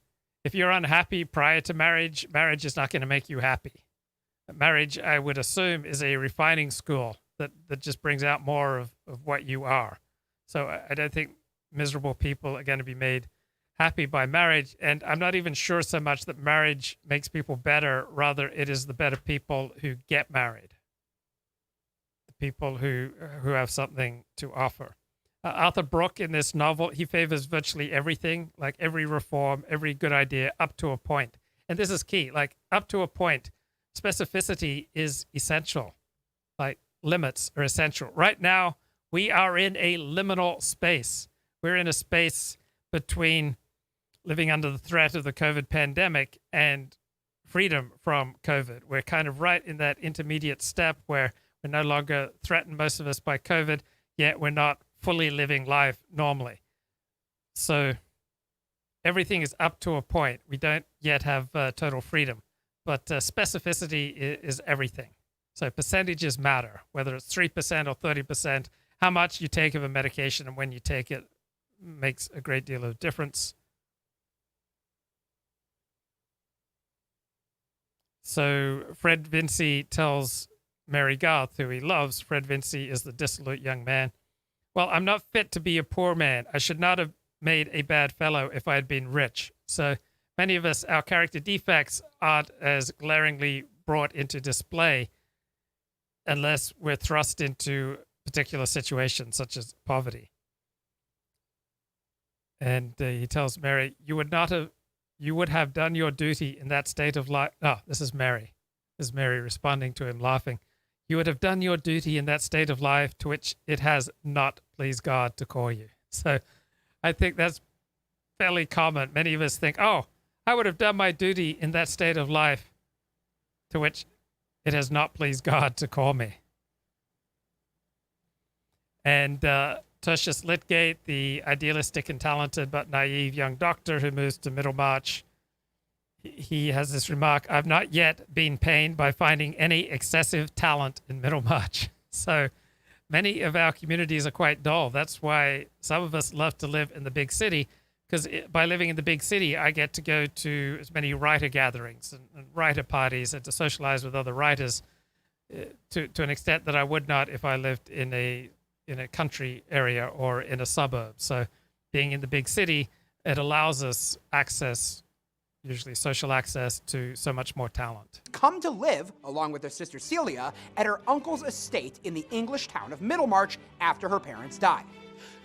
if you're unhappy prior to marriage, marriage is not going to make you happy. Marriage, I would assume, is a refining school that just brings out more of what you are. So I don't think miserable people are going to be made happy by marriage. And I'm not even sure so much that marriage makes people better. Rather, it is the better people who get married, the people who have something to offer. Arthur Brooke, in this novel, he favors virtually everything, like every reform, every good idea, up to a point. And this is key, like up to a point. Specificity is essential. Like limits are essential. Right now, we are in a liminal space. We're in a space between living under the threat of the COVID pandemic and freedom from COVID. We're kind of right in that intermediate step where we're no longer threatened, most of us, by COVID, yet we're not fully living life normally. So everything is up to a point. We don't yet have total freedom, but specificity is everything. So percentages matter, whether it's 3% or 30%. How much you take of a medication and when you take it makes a great deal of difference. So Fred Vincy tells Mary Garth, who he loves, Fred Vincy is the dissolute young man, "Well, I'm not fit to be a poor man. I should not have made a bad fellow if I had been rich." So many of us, our character defects aren't as glaringly brought into display unless we're thrust into particular situations such as poverty. And he tells Mary, you would have done your duty in that state of life. Oh, this is Mary. This is Mary responding to him, laughing. "You would have done your duty in that state of life to which it has not pleased God to call you." So I think that's fairly common. Many of us think, oh, I would have done my duty in that state of life to which it has not pleased God to call me. And Tertius Lydgate, the idealistic and talented but naive young doctor who moves to Middlemarch, he has this remark, "I've not yet been pained by finding any excessive talent in Middlemarch." So many of our communities are quite dull. That's why some of us love to live in the big city, because by living in the big city, I get to go to as many writer gatherings and writer parties and to socialize with other writers to an extent that I would not if I lived in a country area or in a suburb. So being in the big city, it allows us access, usually social access, to so much more talent. Come to live, along with her sister Celia, at her uncle's estate in the English town of Middlemarch after her parents died.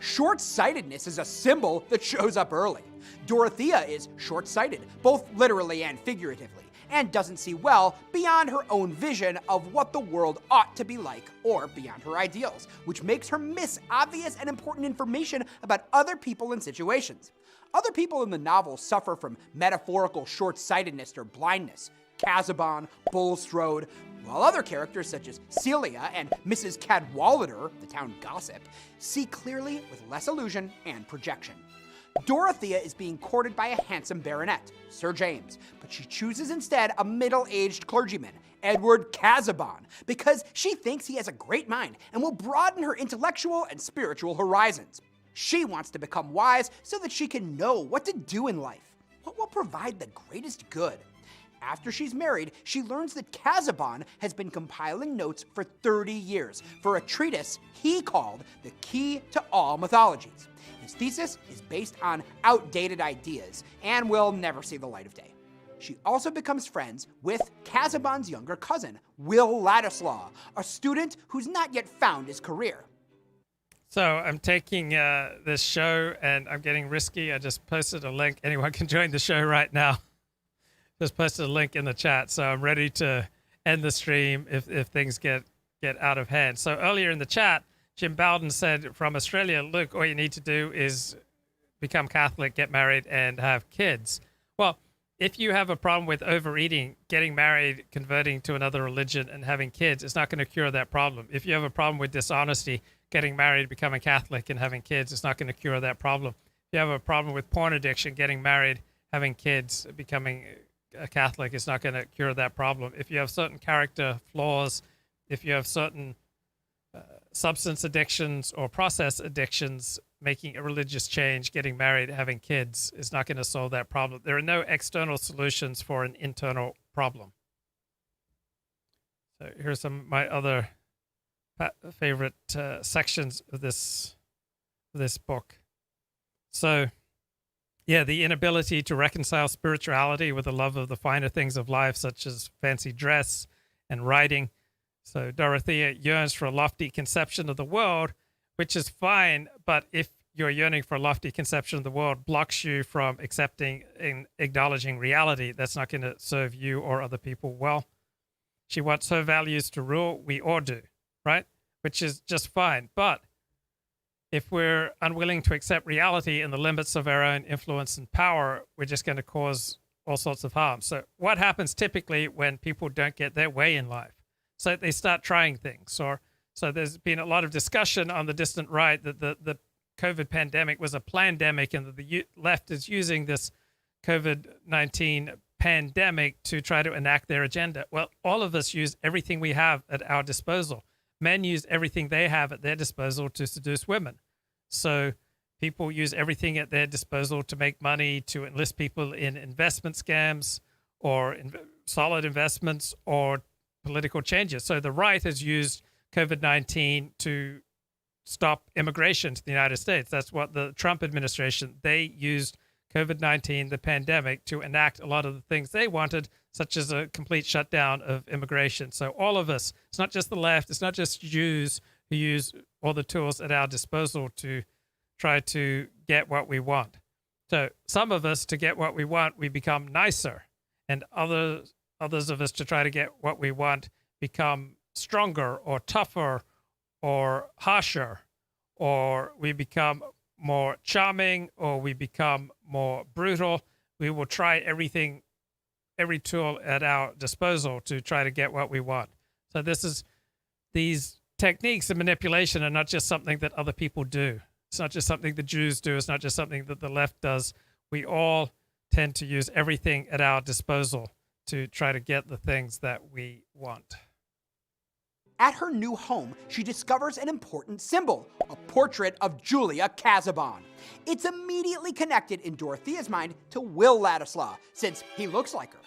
Short-sightedness is a symbol that shows up early. Dorothea is short-sighted, both literally and figuratively, and doesn't see well beyond her own vision of what the world ought to be like, or beyond her ideals, which makes her miss obvious and important information about other people and situations. Other people in the novel suffer from metaphorical short-sightedness or blindness. Casaubon, Bulstrode, while other characters such as Celia and Mrs. Cadwallader, the town gossip, see clearly with less illusion and projection. Dorothea is being courted by a handsome baronet, Sir James, but she chooses instead a middle-aged clergyman, Edward Casaubon, because she thinks he has a great mind and will broaden her intellectual and spiritual horizons. She wants to become wise so that she can know what to do in life, what will provide the greatest good. After she's married, she learns that Casaubon has been compiling notes for 30 years for a treatise he called The Key to All Mythologies. His thesis is based on outdated ideas and will never see the light of day. She also becomes friends with Casaubon's younger cousin, Will Ladislaw, a student who's not yet found his career. So I'm taking this show and I'm getting risky. I just posted a link. Anyone can join the show right now. Just posted a link in the chat. So I'm ready to end the stream if things get out of hand. So earlier in the chat, Jim Bowden said from Australia, look, all you need to do is become Catholic, get married, and have kids. Well, if you have a problem with overeating, getting married, converting to another religion, and having kids, it's not going to cure that problem. If you have a problem with dishonesty, getting married, becoming Catholic, and having kids, it's not going to cure that problem. If you have a problem with porn addiction, getting married, having kids, becoming a Catholic, it's not going to cure that problem. If you have certain character flaws, if you have certain substance addictions or process addictions, making a religious change, getting married, having kids is not going to solve that problem. There are no external solutions for an internal problem. So here's some of my other favorite sections of this book. So yeah, the inability to reconcile spirituality with the love of the finer things of life, such as fancy dress and writing. So Dorothea yearns for a lofty conception of the world, which is fine, but if your yearning for a lofty conception of the world blocks you from accepting and acknowledging reality, that's not going to serve you or other people well. She wants her values to rule, we all do, right? Which is just fine. But if we're unwilling to accept reality and the limits of our own influence and power, we're just going to cause all sorts of harm. So what happens typically when people don't get their way in life? So they start trying things. So there's been a lot of discussion on the distant right that the COVID pandemic was a plandemic and that the left is using this COVID-19 pandemic to try to enact their agenda. Well, all of us use everything we have at our disposal. Men use everything they have at their disposal to seduce women. So people use everything at their disposal to make money, to enlist people in investment scams or solid investments or political changes. So the right has used COVID-19 to stop immigration to the United States. That's what the Trump administration, they used COVID-19, the pandemic, to enact a lot of the things they wanted, such as a complete shutdown of immigration. So all of us, it's not just the left, it's not just Jews who use all the tools at our disposal to try to get what we want. So some of us, to get what we want, we become nicer, and others of us, to try to get what we want, become stronger or tougher or harsher, or we become more charming, or we become more brutal. We will try everything, every tool at our disposal to try to get what we want. So these techniques of manipulation are not just something that other people do. It's not just something the Jews do. It's not just something that the left does. We all tend to use everything at our disposal to try to get the things that we want. At her new home, she discovers an important symbol, a portrait of Julia Casaubon. It's immediately connected in Dorothea's mind to Will Ladislaw, since he looks like her.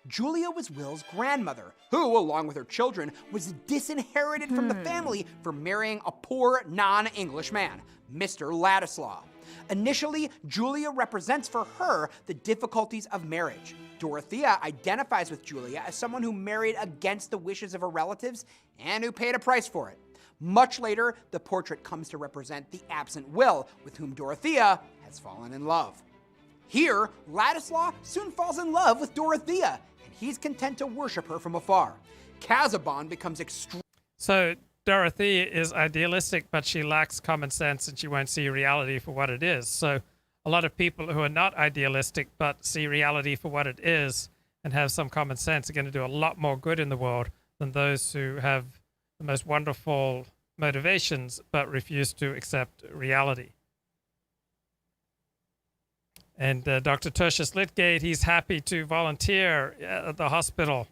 Julia was Will's grandmother, who, along with her children, was disinherited from the family for marrying a poor non-English man, Mr. Ladislaw. Initially, Julia represents for her the difficulties of marriage. Dorothea identifies with Julia as someone who married against the wishes of her relatives and who paid a price for it. Much later, the portrait comes to represent the absent Will, with whom Dorothea has fallen in love. Here, Ladislaw soon falls in love with Dorothea, and he's content to worship her from afar. Casaubon becomes So Dorothea is idealistic, but she lacks common sense and she won't see reality for what it is. So a lot of people who are not idealistic but see reality for what it is and have some common sense are going to do a lot more good in the world than those who have the most wonderful motivations but refuse to accept reality. And Dr. Tertius Lydgate, he's happy to volunteer at the hospital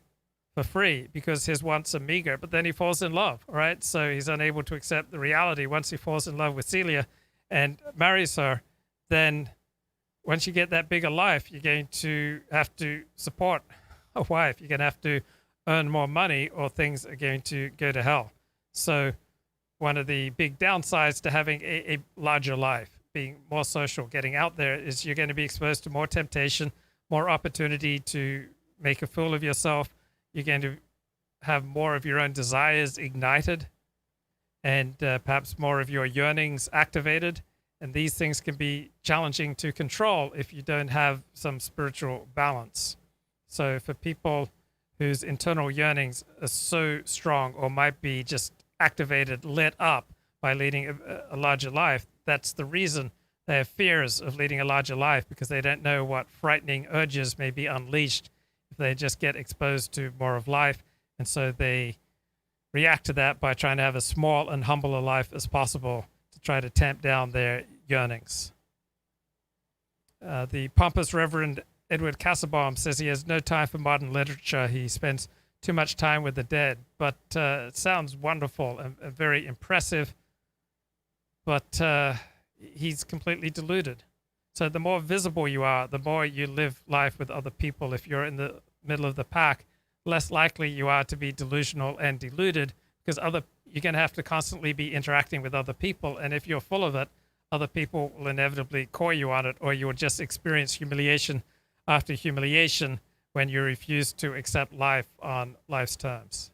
for free because his wants are meager, but then he falls in love, right? So he's unable to accept the reality. Once he falls in love with Celia and marries her, then once you get that bigger life, you're going to have to support a wife. You're going to have to earn more money or things are going to go to hell. So one of the big downsides to having a larger life, being more social, getting out there, is you're going to be exposed to more temptation, more opportunity to make a fool of yourself. You're going to have more of your own desires ignited and perhaps more of your yearnings activated. And these things can be challenging to control if you don't have some spiritual balance. So for people whose internal yearnings are so strong or might be just activated, lit up by leading a larger life, that's the reason they have fears of leading a larger life, because they don't know what frightening urges may be unleashed if they just get exposed to more of life. And so they react to that by trying to have as small and humble a life as possible to try to tamp down their yearnings. The pompous Reverend Edward Casaubon says he has no time for modern literature. He spends too much time with the dead. But it sounds wonderful and very impressive. But he's completely deluded. So the more visible you are, the more you live life with other people. If you're in the middle of the pack, less likely you are to be delusional and deluded, because you're going to have to constantly be interacting with other people. And if you're full of it, other people will inevitably call you on it, or you will just experience humiliation after humiliation when you refuse to accept life on life's terms.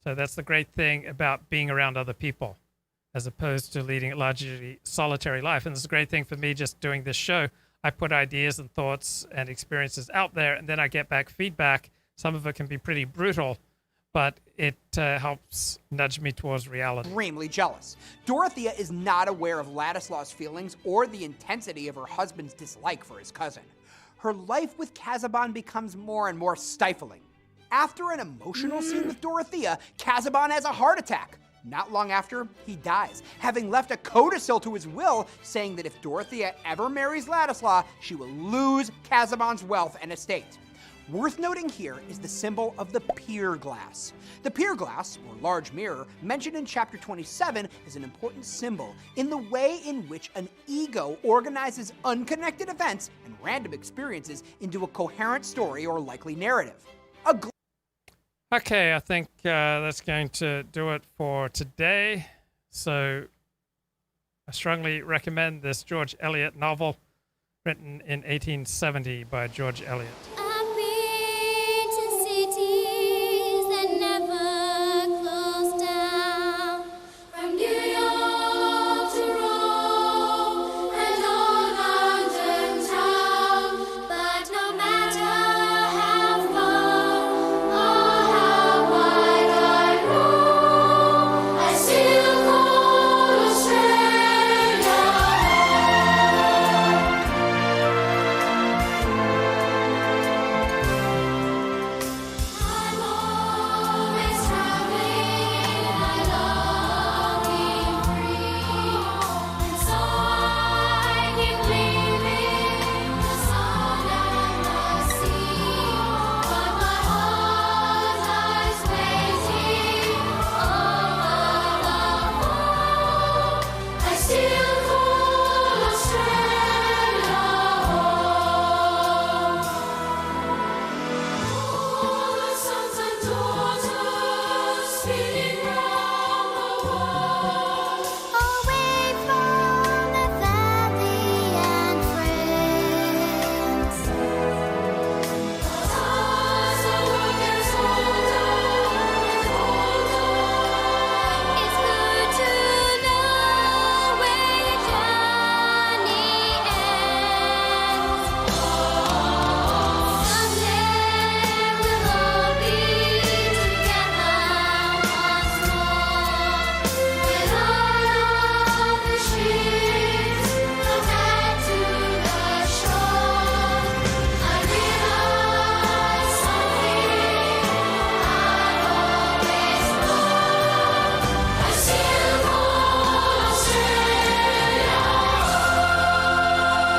So that's the great thing about being around other people, as opposed to leading a largely solitary life. And it's a great thing for me just doing this show. I put ideas and thoughts and experiences out there, and then I get back feedback. Some of it can be pretty brutal, but it helps nudge me towards reality. Extremely jealous. Dorothea is not aware of Ladislaw's feelings or the intensity of her husband's dislike for his cousin. Her life with Casaubon becomes more and more stifling. After an emotional scene with Dorothea, Casaubon has a heart attack. Not long after, he dies, having left a codicil to his will saying that if Dorothea ever marries Ladislaw, she will lose Casaubon's wealth and estate. Worth noting here is the symbol of the pier glass. The pier glass, or large mirror, mentioned in chapter 27, is an important symbol in the way in which an ego organizes unconnected events and random experiences into a coherent story or likely narrative. Okay, I think that's going to do it for today. So I strongly recommend this George Eliot novel written in 1870 by George Eliot.